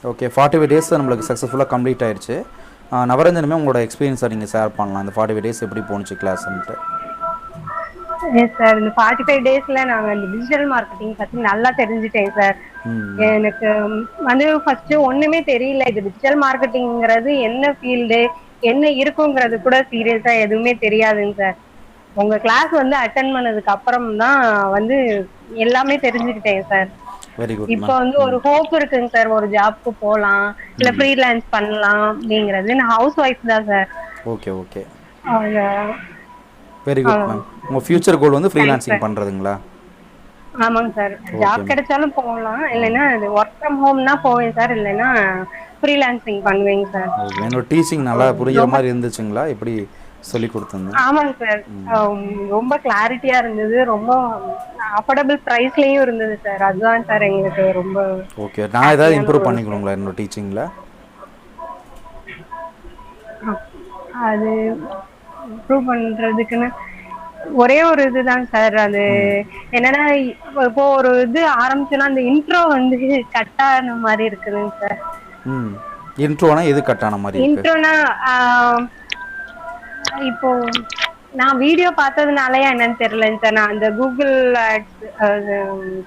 Okay 45 days நம்மளுக்கு சக்ஸஸ்ஃபுல்லாக complete ஆயிடுச்சு. நவரஞ்சனமே உங்களோட எக்ஸ்பீரியன்ஸை நீங்கள் ஷேர் பண்ணலாம். இந்த 45 டேஸ் எப்படி போணுச்சு கிளாஸ்ன்ட்டு. Yes sir. இந்த 45 டேஸ்ல நாங்கள் இந்த டிஜிட்டல் மார்க்கெட்டிங் பற்றி நல்லா தெரிஞ்சுட்டேன் சார். எனக்கு வந்து ஃபர்ஸ்ட் ஒண்ணுமே தெரியல. இது டிஜிட்டல் மார்க்கெட்டிங்கிறது என்ன ஃபீல்டு, என்ன இருக்குங்கிறது கூட சீரியஸா எதுவுமே தெரியாதுங்க சார். உங்க கிளாஸ் வந்து அட்டென்ட் பண்ணதுக்கு அப்புறம் தான் வந்து எல்லாமே தெரிஞ்சுக்கிட்டேன் சார். வெரி குட் இப்போ மேம். வந்து ஒரு ஹோப் இருக்குங்க சார். ஒரு ஜாப்க்கு போகலாம், இல்ல ஃப்ரீலான்ஸ் பண்ணலாம் அப்படிங்கிறது. நான் ஹவுஸ் ஒய்ஃப் தான் சார். ஓகே ஓகே அவங்க வெரி குட் மேம். உங்கள் ஃபியூச்சர் கோல் வந்து தேங்க்ஸ் ஃப்ரீலான்சிங் சார். பண்ணுறதுங்களா? ஆமாங்க சார். Okay job ma'am. கிடைச்சாலும் போகலாம், இல்லைன்னா ஒர்க் ஃப்ரம் ஹோம்னா போவேன் சார், இல்லைன்னா ஃப்ரீலான்சிங் பண்ணுவேங்க சார். ஓகே. என்னோட டீச்சிங் நல்லா புரிகிற ரொம்ப மாதிரி இருந்துச்சுங்களா? எப்படி சொல்லி கொடுத்துருந்தேன்? ஆமாங்க சார். ரொம்ப கிளாரிட்டியா இருந்தது. ரொம்ப அஃபோர்டபுள் ப்ரைஸ்லயும் இருந்தது சார். அதுதான் சார் எங்களுக்கு ரொம்ப ஓகே. நான் ஏதாவது ஹாப்பியான இம்ப்ரூவ் ஒரு விஷயம். பண்ணிக்கணுங்களா என்னோட டீச்சிங்கில்? அது இம்ப்ரூவ் பண்றதுக்குன்னு ஒரே ஒரு இதுதான் சார். அது என்னன்னா, இப்போ ஒரு இது ஆரம்பிச்சோன்னா அந்த இன்ட்ரோ வந்து கட் ஆன மாதிரி இருக்குதுங்க சார். இன்ட்ரோனா எது கட்டான மாதிரி இருக்கு? இன்ட்ரோனா இப்போ நான் வீடியோ பார்த்ததுனாலயா என்னன்னு தெரியலங்க சார். நான் அந்த Google ads,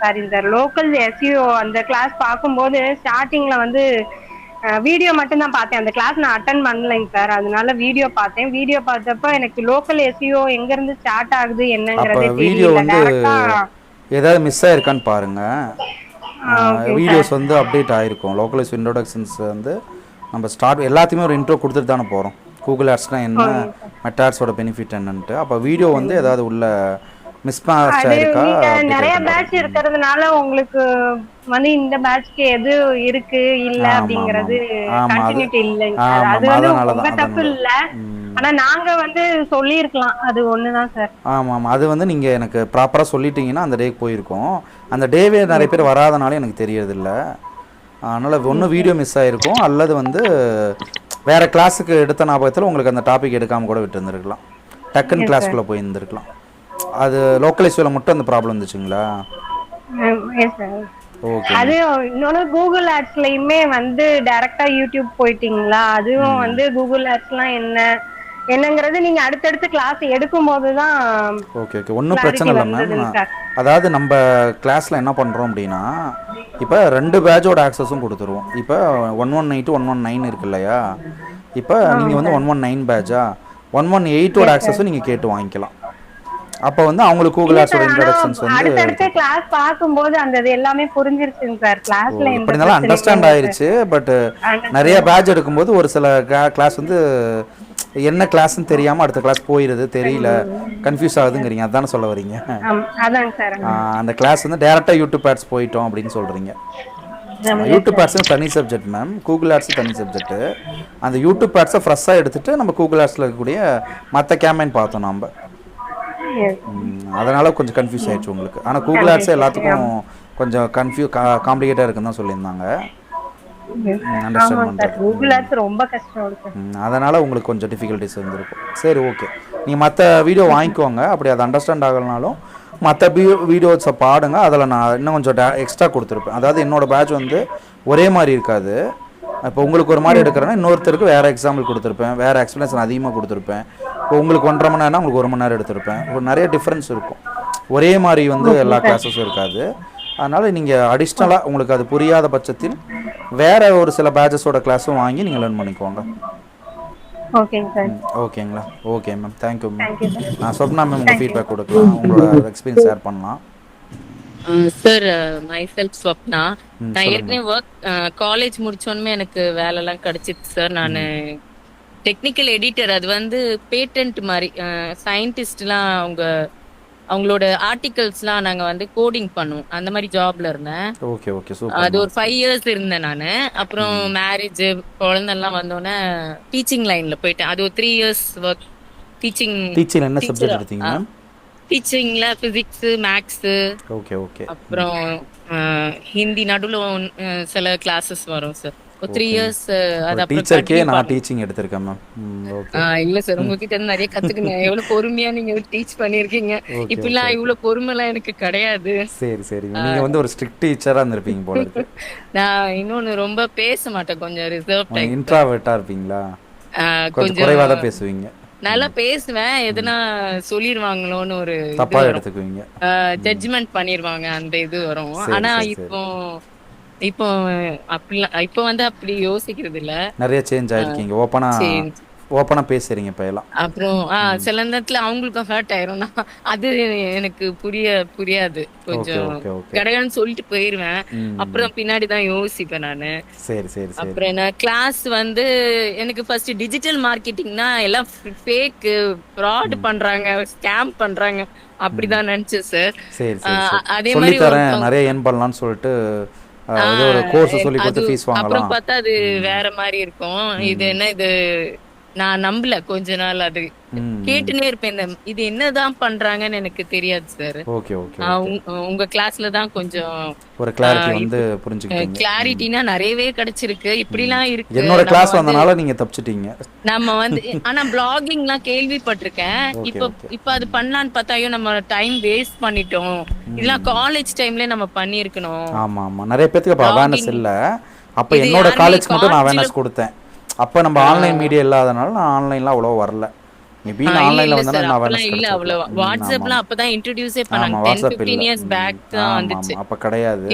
sorry sir, local SEO அந்த கிளாஸ் பார்க்கும்போது ஸ்டார்டிங்ல வந்து வீடியோ மட்டும் தான் பார்த்தேன். அந்த கிளாஸ் நான் அட்டன் பண்ணலைங்க சார். அதனால வீடியோ பார்த்தேன். வீடியோ பார்த்தப்ப எனக்கு லோக்கல் எஸ்இஓ எங்க இருந்து ஸ்டார்ட் ஆகுது அப்போ என்னங்கிறதே வீடியோ தெரியல. வந்து டைரக்டா ஏதாவது மிஸ் ஆயிருக்கான்னு பாருங்கள். ஓகேங்க சார். வீடியோஸ் வந்து அப்டேட் ஆகிருக்கும். லோக்கலைஸ் இன்ட்ரோடக்ஷன்ஸ் வந்து நம்ம ஸ்டார்ட் எல்லாத்தையுமே ஒரு இன்ட்ரோ கொடுத்துட்டு தானே போகிறோம். கூகுள் ஆட்ஸ்னால் என்ன, மெட்டாட்ஸோட பெனிஃபிட் என்னன்ட்டு. அப்போ வீடியோ வந்து ஏதாவது உள்ள மிஸ்மேட்ச் அது ஆயிருக்கா நீங்க அப்டேட் நிறைய ஆயிருக்கான்னு பேட்ச் பாருங்க. இருக்கிறதுனால உங்களுக்கு வந்து இந்த பேட்ச்க்கு எது இருக்கு இல்ல ஆமாம் ஆமாம் அப்படிங்கறது ஆமாம் ஆமாம். அது கண்டினியூட்டி இல்லைங்க சார். அது ஆமாம் வந்து அதனால உங்க தான் தப்பு அதனால இல்ல. ஆனா நாங்க வந்து சொல்லியிருக்கலாம். அது ஒண்ணுதான் சார். ஆமாம் ஆமாம். அது வந்து நீங்கள் எனக்கு ப்ராப்பராக சொல்லிட்டீங்கன்னா அந்த டேக்கு போயிருக்கோம். அந்த டேவே நிறைய பேர் வராதனால எனக்கு தெரியறதில்ல. அதனால் ஒன்று வீடியோ மிஸ் ஆகிருக்கும், அல்லது வந்து வேறு கிளாஸுக்கு எடுத்த ஞாபகத்தில் உங்களுக்கு அந்த டாபிக் எடுக்காமல் கூட விட்டு இருந்திருக்கலாம். டக்குன்னு எஸ் சார். கிளாஸ்க்குள்ளே போயிருந்துருக்கலாம். அது லோக்கலைஸில் மட்டும் அந்த ப்ராப்ளம் இருந்துச்சுங்களா? Yes sir. ஓகே அது மேம். இன்னொன்னு கூகுள் ஆட்ஸ்லயுமே வந்து டைரக்டா யூடியூப் போயிட்டீங்களா, அதுவும் வந்து கூகுள் ஆட்ஸ்லாம் என்னங்கிறது நீங்க அடுத்தடுத்து கிளாஸ் எடுக்கும் போதுதான் ஓகே ஓகே. ஒன்றும் பிரச்சனை கிளாரிட்டி இல்லை மேம். வந்ததுங்க சார். அதாவது நம்ம கிளாஸில் என்ன பண்ணுறோம் அப்படின்னா, இப்போ 2 பேட்சோட ஆக்சஸும் கொடுத்துருவோம். இப்போ 118 119 இருக்கு இல்லையா? இப்போ நீங்கள் வந்து 119 பேட்சா, 118ஓட ஆக்சஸும் நீங்கள் கேட்டு வாங்கிக்கலாம். அப்போ வந்து அவங்களுக்கு கூகுள் இல்ல ஆட்ஸோட சார். ஆனா இன்ட்ரடக்ஷன்ஸ் வந்து அடுத்தடுத்த எடுத்துருக்கும். கிளாஸ் பார்க்கும்போது அந்த இது எல்லாமே புரிஞ்சிருச்சுங்க சார். ஓ, கிளாஸ்ல எந்த எப்படி இருந்தாலும் பிரச்சனையும் அண்டர்ஸ்டாண்ட் இல்லைங்க சார். ஆயிருச்சு. பட் நிறைய அண்டர்ஸ்டாண்ட். பேட்ச் எடுக்கும்போது ஒரு சில கிளாஸ் வந்து என்ன கிளாஸ்ன்னு தெரியாமல் அடுத்த கிளாஸ் போயிடுது, தெரியல, கன்ஃபியூஸ் ஆகுதுங்கிறீங்க. அதானே சொல்ல வரீங்க? அதாங்க சார். அந்த கிளாஸ் வந்து டேரெக்டாக யூடியூப் ஆட்ஸ் போயிட்டோம் அப்படின்னு சொல்கிறீங்க. S YouTube sir. ஆட்ஸும் தனி சப்ஜெக்ட் மேம், கூகுள் ஆட்ஸும் தனி சப்ஜெக்ட்டு. அந்த யூடியூப் ஆட்ஸை ஃப்ரெஷ்ஷாக எடுத்துகிட்டு நம்ம கூகுள் ஆட்ஸில் இருக்கக்கூடிய மற்ற கேம்பெயின் பார்த்தோம் நம்ம. அதனால் கொஞ்சம் கன்ஃபியூஸ் ஆயிடுச்சு உங்களுக்கு. ஆனால் கூகுள் ஆட்ஸே எல்லாத்துக்கும் கொஞ்சம் காம்ப்ளிகேட்டாக இருக்குன்னு தான் சொல்லியிருந்தாங்க. அண்டர்ஸ்டாண்ட் ஆமாங்க சார். பண்ணுறேன். கூகுள் ஆட்ஸ் ரொம்ப கஷ்டம் இருக்கு. அதனால் உங்களுக்கு கொஞ்சம் டிஃபிகல்ட்டிஸ் இருந்திருக்கும். சரி, ஓகே. நீங்கள் மற்ற வீடியோ வாங்கிக்கோங்க. அப்படி அது அண்டர்ஸ்டாண்ட் ஆகலைனாலும் மற்ற வீடியோஸை பாடுங்க. அதில் நான் இன்னும் கொஞ்சம் எக்ஸ்ட்ரா கொடுத்துருப்பேன். அதாவது என்னோடய பேட்ச் வந்து ஒரே மாதிரி இருக்காது. இப்போ உங்களுக்கு ஒரு மாதிரி எடுக்கிறேன்னா இன்னொருத்தருக்கு வேறு எக்ஸாம்பிள் கொடுத்துருப்பேன், வேறு எக்ஸ்ப்ளனேஷன் அதிகமாக கொடுத்துருப்பேன். இப்போ உங்களுக்கு 1.5 மணி நேரம்னா உங்களுக்கு 1 மணி நேரம் எடுத்திருப்பேன். ஒரு நிறைய டிஃப்ரென்ஸ் இருக்கும். ஒரே மாதிரி வந்து எல்லா கிளாஸஸும் இருக்காது. அதனால் நீங்கள் அடிஷ்னலாக உங்களுக்கு அது புரியாத பட்சத்தில் வேறு ஒரு சில பேட்சஸோட கிளாஸும் வாங்கி நீங்கள் லேர்ன் பண்ணிக்கோங்க. ஓகேங்க சார். ஓகேங்களா? Okay ma'am. Thank you ma'am. Thank you sir. Swapna ma'am உங்கள் தேங்க்யூ. ஃபீட்பேக் கொடுக்கலாம், உங்களோட எக்ஸ்பீரியன்ஸ் ஷேர் பண்ணலாம். Sir, my self Swapna. நான் சொல்லுங்கள் ஏற்கனவே காலேஜ் முடிச்சோன்னுமே எனக்கு வேலைலாம் கிடைச்சிச்சு சார். நான் டெக்னிக்கல் எடிட்டர். அது வந்து பேட்டன்ட் மாதிரி சயின்டிஸ்ட்லாம் அவங்களோட ஆர்டிகல்ஸ்லாம் நாங்கள் வந்து கோடிங் பண்ணுவோம். அந்த மாதிரி ஜாப்ல இருந்தேன். Okay okay. சூப்பர் அது மேம். ஒரு 5 இயர்ஸ் இருந்தேன் நான். அப்புறம் மேரேஜ், குழந்தெல்லாம் வந்தோடனே டீச்சிங் லைன்ல போயிட்டேன். அது ஒரு 3 இயர்ஸ் ஒர்க் டீச்சிங். டீச்சிங் என்ன சப்ஜெக்ட் எடுத்தீங்க மேம்? டீச்சிங்ல பிசிக்ஸ், மேக்ஸ், ஓகே ஓகே. அப்புறம் ஹிந்தி நடுவில் சில கிளாஸஸ் வரும் சார். ஒரு 3 இயர்ஸ் அது அப்புறம் டீச்சருக்கே கண்டினியூ நான் டீச்சிங் எடுத்திருக்கேன் மேம். ஓகே இல்ல சார் உங்ககிட்ட இருந்து நிறைய கத்துக்கினேன். எவ்வளவு பொறுமையா நீங்க டீச் பண்ணிருக்கீங்க. ஓகே இப்படிலாம் இவ்வளவு பொறுமைலாம் எனக்கு கிடையாது. சரி சரிங்க. நீங்கள் வந்து ஒரு ஸ்ட்ரிக்ட் டீச்சராக இருந்திருப்பீங்க போல இருக்கு. நான் இன்னொன்னு ரொம்ப பேச மாட்டேன், கொஞ்சம் ரிசர்வ் டைப். இன்ட்ராவர்ட்டாக இருப்பீங்களா? கொஞ்சம் கொஞ்சம் குறைவாக தான் பேசுவீங்க. நல்லா பேசுவேன், எதுனா சொல்லிருவாங்களோன்னு ஒரு தப்பாக எடுத்துக்குவீங்க. ஜட்ஜ்மெண்ட் பண்ணிருவாங்க, அந்த இது வரும். சரி ஆனா சரி சரி. இப்போ இப்போ அப்படிலாம் இப்போ வந்து அப்படி யோசிக்கிறது இல்ல. நிறைய சேஞ்ச் ஆயிருக்கீங்க. சரி. ஓப்பனாக பேசுறீங்க இப்போ எல்லாம். அப்புறம் சில நேரத்துல அவங்களுக்கும் ஹர்ட் ஆயிரும்னா அது எனக்கு புரியாது. ஓகே கொஞ்சம் ஓகே ஓகே. கடகடன்னு சொல்லிட்டு போயிருவேன். ம். அப்புறம் பின்னாடி தான் யோசிப்பேன் நானு. சரி சரி சரி. அப்புறம் என்ன கிளாஸ் வந்து எனக்கு ஃபர்ஸ்ட் டிஜிட்டல் மார்க்கெட்டிங்னா எல்லாம் ஃபேக், ஃப்ராட் பண்றாங்க, ஸ்கேம் பண்றாங்க அப்படிதான் நினைச்சேன் சார். சரி சரி சரி. அதே சொல்லி மாதிரி தரேன், நிறைய ஏர்ன் பண்ணலாம்னு சொல்லிட்டு ஏதோ ஒரு கோர்ஸ் சொல்லி அது கொடுத்து ஃபீஸ் அப்புறம் வாங்கலாம். பார்த்தா அது வேற மாதிரி இருக்கும். இது என்ன இது, நான் நம்பல கொஞ்ச நாள். அது ம். கேட்டுனே இருப்பேன், இது என்னதான் பண்றாங்கன்னு எனக்கு தெரியாது சார். Okay okay okay. உங்க கிளாஸ்ல தான் கொஞ்சம் ஒரு கிளாரிட்டி வந்து புரிஞ்சுக்கிட்டீங்க. கிளாரிட்டினா நிறையவே கிடைச்சிருக்கு. இப்படிலாம் இருக்கு. என்னோட கிளாஸ் வந்தனால நீங்க தப்பிச்சிட்டீங்க. நம்ம வந்து ஆனா பிளாகிங்லாம் கேள்விப்பட்டிருக்கேன். ஓகே இப்ப ஓகே. இப்ப அது பண்ணலான்னு பார்த்தா ஐயோ நம்ம டைம் வேஸ்ட் பண்ணிட்டோம். இதெல்லாம் காலேஜ் டைம்ல நம்ம பண்ணிருக்கணும். ஆமா ஆமா, நிறைய பேத்துக்கு அப்போ அவேர்னஸ் Blogging. இல்ல. அப்போ இது என்னோட யாருமே காலேஜ்க்கு மட்டும் நான் college-ல அவேர்னஸ் கொடுத்தேன். அப்போ நம்ம ஆன்லைன் மீடியா இல்லாதனால நான் ஆன்லைன்ல அவ்வளோ வரல. மேபி நான் இல்ல ஆன்லைன்ல இல்ல வந்தா சார், நான் அப்பெல்லாம் அவேர்னஸ் இல்ல அவ்வளவு. கிடைச்சிருக்கேன். வாட்ஸ்அப்லாம் அப்பதான் இன்ட்ரோடியூஸே ஆமா, பண்ணாங்க. 10 வாட்ஸ்அப் 15 இல்ல. இயர்ஸ் பேக் தான் ஆமா வந்துச்சு. ஆமா, அப்ப கிடையாது.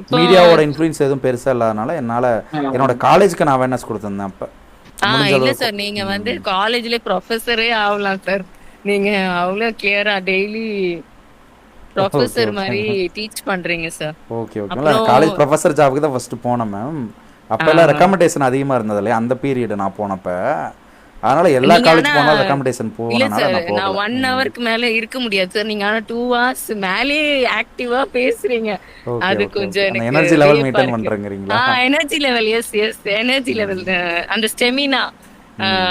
இப்போ மீடியாவோட இன்ஃப்ளூயன்ஸ் எதுவும் பெருசா இல்லாதனால என்னால என்னோட காலேஜ்க்கு நான் அவேர்னஸ் கொடுத்திருந்தேன் அப்ப. முடிஞ்ச இல்ல அளவுக்கு. சார், நீங்க வந்து காலேஜ்ல ப்ரொஃபஸரே ஆகலாம் சார். நீங்க அவ்வளவு கிளியரா டெய்லி ப்ரொஃபஸர் மாதிரி டீச் பண்றீங்க சார். Okay okay. அப்புறம் காலேஜ் ப்ரொஃபஸர் ஜாபுக்கு தான் ஃபர்ஸ்ட் போனேன் மேம். அப்பெல்லாம் ரெக்கமெண்டேஷன் அதிகமா இருந்தது இல்லையா அந்த பீரியட் நான் போனப்ப. அதனால எல்லா நீங்க காலேஜ் ஆனா போனாலும் ரெக்கமெண்டேஷன் இல்ல போனனால சார், நான் நான் போகல. 1 ஹவருக்கு மேல இருக்க முடியாது சார். நீங்க ஆனா 2 hours மேலே ஆக்டிவா பேசுறீங்க. ஓகே அது ஓகே கொஞ்சம் ஓகே. அந்த எனக்கு எனர்ஜி லெவல் வியப்பா மெயின்டைன் இருக்கு. பண்றேங்கறீங்களா? Energy level, yes yes, energy level, அந்த ஸ்டெமினா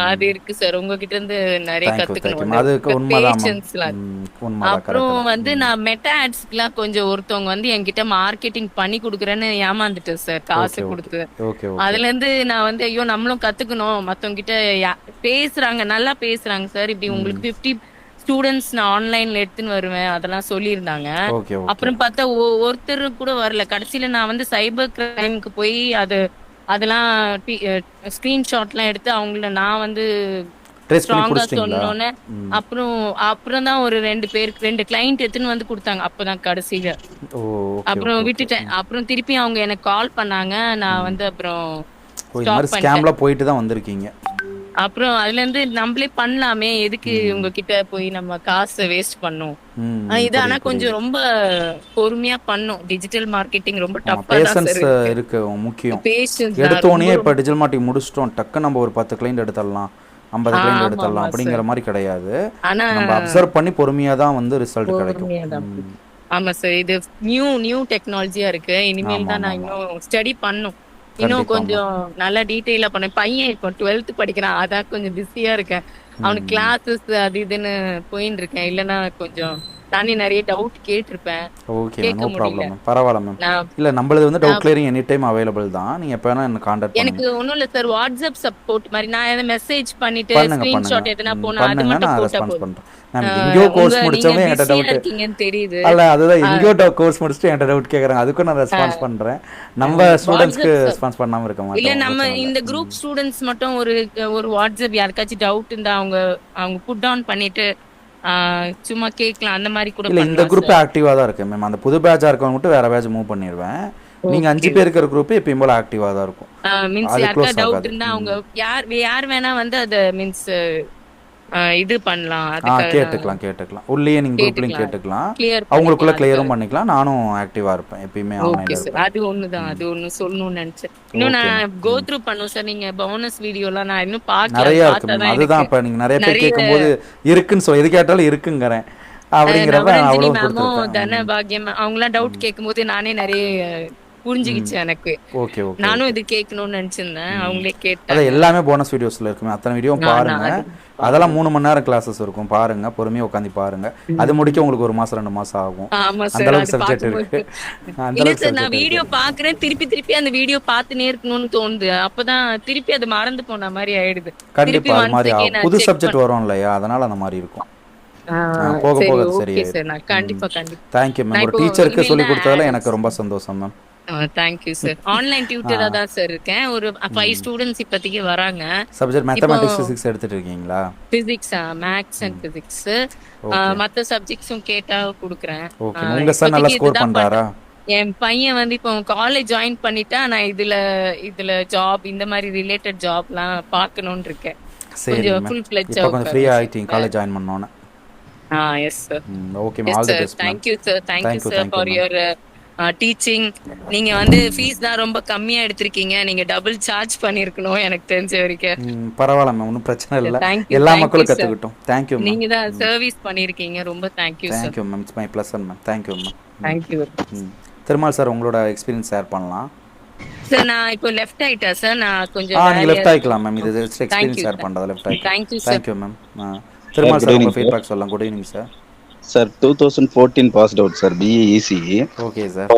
அது இருக்கு சார். உங்ககிட்ட இருந்து நிறைய தேங்க்யூ கத்துக்கணும். தேங்க்யூ. அதுக்கு உண்மைதான் மேம். பேஷன்ஸ்லாம். உண்மைதான், அப்புறம் கரெக்ட் வந்து தான். நான் மெட்டா ஆட்ஸ்க்குலாம் கொஞ்சம் ஒருத்தவங்க வந்து என்கிட்ட மார்க்கெட்டிங் பண்ணி கொடுக்குறேன்னு ஏமாந்துட்டேன் சார், காசு ஓகே ஓகே கொடுத்து. Okay okay. அதுல இருந்து நான் வந்து ஐயோ நம்மளும் கத்துக்கணும், மத்தவங்க கிட்ட பேசுறாங்க, நல்லா பேசுறாங்க சார், இப்படி உங்களுக்கு 50 ஸ்டூடெண்ட்ஸ் நான் ஆன்லைன்ல எடுத்துன்னு வருவேன் அதெல்லாம் சொல்லியிருந்தாங்க. Okay okay. அப்புறம் பார்த்தா ஒருத்தர் கூட வரல. கடைசியில நான் வந்து சைபர் கிரைம்க்கு போய் அதெல்லாம் ஸ்கிரீன்ஷாட்லாம் எடுத்து அவங்கள நான் வந்து ட்ரேஸ் பண்ணி ஸ்ட்ராங்கா புடிச்சிட்டீங்களா? சொன்னோன்னே அப்புறம் தான் ஒரு 2 கிளைண்ட் எடுத்துன்னு வந்து கொடுத்தாங்க. அப்பதான் கடைசியில. ஓ ஓகே அப்புறம் ஓகே. விட்டுட்டேன். அப்புறம் திருப்பி அவங்க எனக்கு கால் பண்ணாங்க, நான் வந்து அப்புறம் ஓ, இந்த ஸ்டாப் மாதிரி பண்ணிட்டேன். ஸ்கேம்ல போயிட்டு தான் வந்திருக்கீங்க. அப்புறம் அதுல இருந்து நம்மளே பண்ணலாமே, எதுக்கு உங்ககிட்ட போய் நம்ம காசை வேஸ்ட் பண்ணோம். இது ஆனா கொஞ்சம் ரொம்ப பொறுமையா பண்ணும். டிஜிட்டல் மார்க்கெட்டிங் ரொம்ப டஃப்பா தான் பேஷன்ஸ் சார் இருக்கு முக்கியம். பேஷன்ஸ் எடுத்தோனே இப்போ டிஜிட்டல் மார்க்கெட்டிங் முடிச்சிட்டோம், டக்கு நம்ம ஒரு 10 கிளைண்ட் எடுத்துடலாம், 50 கிளைண்ட் ஆமா எடுத்துடலாம் ஆமா அப்படிங்கிற சார். மாதிரி கிடையாது. ஆனா நம்ம அப்சர்வ் பண்ணி பொறுமையா தான் வந்து ரிசல்ட் கிடைக்கும். பொறுமையா தான். ஆமா சார், இது நியூ டெக்னாலஜியா இருக்கு. இனிமேல் ஆமா தான் ஆமா நான் ஆமா. இன்னும் ஸ்டடி பண்ணும். இன்னும் கண்டிப்பா கொஞ்சம் நல்லா டீட்டெயிலா பண்ணேன். பையன் இப்போ 12th படிக்கிறான், அதான் கொஞ்சம் பிஸியா இருக்கேன். அவனுக்கு கிளாஸஸ் அது இதுன்னு போயின்னு இருக்கேன். இல்லைன்னா கொஞ்சம் நானே நிறைய டவுட் கேட்டிருப்பேன், ஓகே கேட்க நோ முடியல. ப்ராப்ளம் மேம், பரவாயில்ல மேம். நான் இல்லை நம்மளது வந்து டவுட் நான் கிளியரிங் எனி டைம் அவைலபிள் தான். நீங்கள் எப்போ வேணால் என்ன காண்டாக்ட் எனக்கு பண்ணுங்க. ஒண்ணும் இல்ல சார், வாட்ஸ்அப் சப்போர்ட் மாதிரி நான் எதை மெசேஜ் பண்ணிட்டு பண்ணுங்க பண்ணுங்க. ஸ்கிரீன்ஷாட் எதுனா போனா அது பண்ணுங்க, மட்டும் நான் போட்டா ரெஸ்பான்ஸ் போதும். பண்ணுறேன். மேம் எங்கேயோ கோர்ஸ் நீங்க முடிச்சவங்க என்கிட்ட பிஸியா டவுட்டு. இருக்கீங்கன்னு தெரியுது. அல்ல அதுதான் எங்கேயோ கோர்ஸ் முடிச்சுட்டு என்கிட்ட டவுட் கேட்குறாங்க, அதுக்கும் நான் ரெஸ்பான்ஸ் பண்ணுறேன். நம்ம ஸ்டூடெண்ட்ஸ்க்கு வாட்ஸ்அப் ரெஸ்பான்ஸ் பண்ணாமல் இருக்க இல்ல, மாட்டோம், நம்ம பிரச்சனை இல்லை. இந்த குரூப் ஸ்டூடெண்ட்ஸ் மட்டும் ஒரு வாட்ஸ்அப் யாருக்காச்சும் டவுட் இருந்தா அவங்க புட் டவுன் பண்ணிட்டு சும்மா கேட்கலாம், அந்த மாதிரி கூட இல்லை இந்த பண்ணலாம் குரூப் சார். ஆக்டிவாக தான் இருக்கு மேம். அந்த புது பேட்சாக இருக்கவங்க மட்டும் வேறு பேட்ச் மூவ் பண்ணிடுவேன். நீங்கள் 5 ஓகே பேர் இருக்கிற குரூப் எப்பயும் போல் ஆக்டிவாக தான் இருக்கும், மீன்ஸ் அது யாருக்கா க்ளோஸ் டவுட் ஆகாது. இருந்தா அவங்க யார் வேணா வந்து அத மீன்ஸ் இது பண்ணலாம். ஆ அதுக்காக நான் கேட்டுக்கலாம். உள்ளேயே நீங்கள் குரூப்லையும் கேட்டுக்கலாம், கேட்டுக்கலாம், கிளியர் அவங்களுக்குள்ள பண்ணிக்கலாம் கிளியரும் சார். பண்ணிக்கலாம். நானும் ஆக்டிவாக இருப்பேன், எப்பயுமே ஓகே ஆன்லைனில் சார், இருப்பேன். அது ஒண்ணுதான். அது ஒண்ணு சொல்லணும்னு நினைச்சேன். இன்னும் ஓகே மேம். நான் கோ த்ரூ பண்ணும் சார். நீங்க போனஸ் வீடியோலாம் நான் இன்னும் பார்க்கல. அது நிறையா இருக்கு மேம். பார்த்தாதான் அதுதான் எனக்கு இப்போ நீங்கள் நிறைய பேர் நிறைய கேட்கும்போது இருக்குன்னு எது கேட்டாலும் இருக்குங்கிறேன் அப்படிங்கிறப்ப நான் நவரஞ்சனி அவ்வளோ மேமும் கொடுத்துருப்பேன். தனபாகியம் அவங்களாம் டவுட் கேட்கும்போது நானே நிறைய புரிஞ்சுக்கிச்சு எனக்கு. Okay okay. நானும் இது கேட்கணும்னு நினைச்சிருந்தேன், அவங்களே அதான் கேட்டாங்க. எல்லாமே போனஸ் வீடியோஸில் இருக்குமே, அத்தனை வீடியோவும் நான் பாருங்க. அது அதெல்லாம் 3 மணி நேரம் கிளாஸஸ் இருக்கும், பாருங்க, பொறுமையாக உட்காந்து பாருங்க. அது முடிக்க உங்களுக்கு 1 மாதம் 2 மாதம் ஆகும். ஆமா அந்த சார், அளவுக்கு அது சப்ஜெக்ட் பார்க்கும்போது இருக்கு. அந்த இல்ல அளவுக்கு சார், நான் சப்ஜெக்ட் வீடியோ இருக்கு. பாக்குறேன், திருப்பி அந்த வீடியோ பார்த்துனே இருக்கணும்னு தோணுது. அப்பதான் திருப்பி அது மறந்து போன மாதிரி ஆயிடுது. திருப்பி கண்டிப்பா அது ஒன்ஸ் மாதிரி அகைன் ஆகும். நான் புது செக் சப்ஜெக்ட் வரும் இல்லையா, அதனால அந்த மாதிரி இருக்கும். போக சரி, போக அது ஓகே சரியாயிடும். சார். நான் கண்டிப்பா கண்டிப்பா தேங்க்யூ மேம். நான் ஒரு இப்போ டீச்சருக்கு இனிமேல் சொல்லி தான் கொடுத்ததுல ஆட் எனக்கு ரொம்ப சந்தோஷம் மேம். Thank you sir. ஆன்லைன் டியூட்டரா தான் சார் இருக்கேன். ஒரு 5 ஸ்டூடெண்ட்ஸ் இப்போதைக்கு வராங்க. சப்ஜெக்ட் இப்போ மேத்தமெட்டிக்ஸ் ஃபிசிக்ஸ் எடுத்துட்டு இருக்கீங்களா? Physics, maths and physics, okay மற்ற சப்ஜெக்ட்ஸும் கேட்டா கொடுக்குறேன். ஓகே. உங்க சார் நல்லா இப்போதைக்கு ஸ்கோர் இதுதான் பண்றாரா? என் பையன் வந்து இப்போ காலேஜ் ஜாயின் பண்ணிட்டா நான் இதுல ஜாப், இந்த மாதிரி ரிலேட்டட் ஜாப்லாம் பார்க்கணும்னு இருக்கேன். சரி கொஞ்சம் மேம். ஃபுல் ஃபிளெட்ஜா இப்போ கொஞ்சம் ஃப்ரீயா உட்காரணும் ஆயிட்டீங்க காலேஜ் ஜாயின் பண்ணோன்னே. Yes sir. Okay ma'am. Yes all the sir. Best ma'am. Thank you sir. Thank you thank you sir thank you for ma'am. Your teaching. நீங்க வந்து ஃபீஸ் தான் ரொம்ப கம்மியா எடுத்திருக்கீங்க. நீங்க டபுள் சார்ஜ் பண்ணிருக்கணும் எனக்கு தெரிஞ்ச வரைக்கும். பரவாயில்ல மேம், ஒன்றும் பிரச்சனை இல்லை. தேங்க்யூ எல்லா தேங்க்யூ மக்களும் சார். கற்றுக்கிட்டோம். Thank you ma'am. நீங்க தான் சர்வீஸ் பண்ணிருக்கீங்க. ரொம்ப thank you sir. Thank you ma'am. It's my pleasure ma'am. Thank you ma'am. Thank you Thirumal sir, உங்களோட எக்ஸ்பீரியன்ஸ் ஷேர் பண்ணலாம். சார். நான் இப்போ லெஃப்ட் ஆயிட்டா சார், நான் கொஞ்சம் நீங்கள் வேலையா லெஃப்ட் ஆகிக்கலாம் மேம். இது ஜஸ்ட் எக்ஸ்பீரியன்ஸ் தேங்க்யூ ஷேர் பண்ணுறது. லெஃப்ட் ஆகிக்கலாம். Thank you sir. Thank you ma'am. Thirumal good sir, evening, உங்கள் sir. ஃபீட்பேக் சொல்லலாம். Good evening sir. Sir 2014 passed out sir, BA ECE. Okay sir.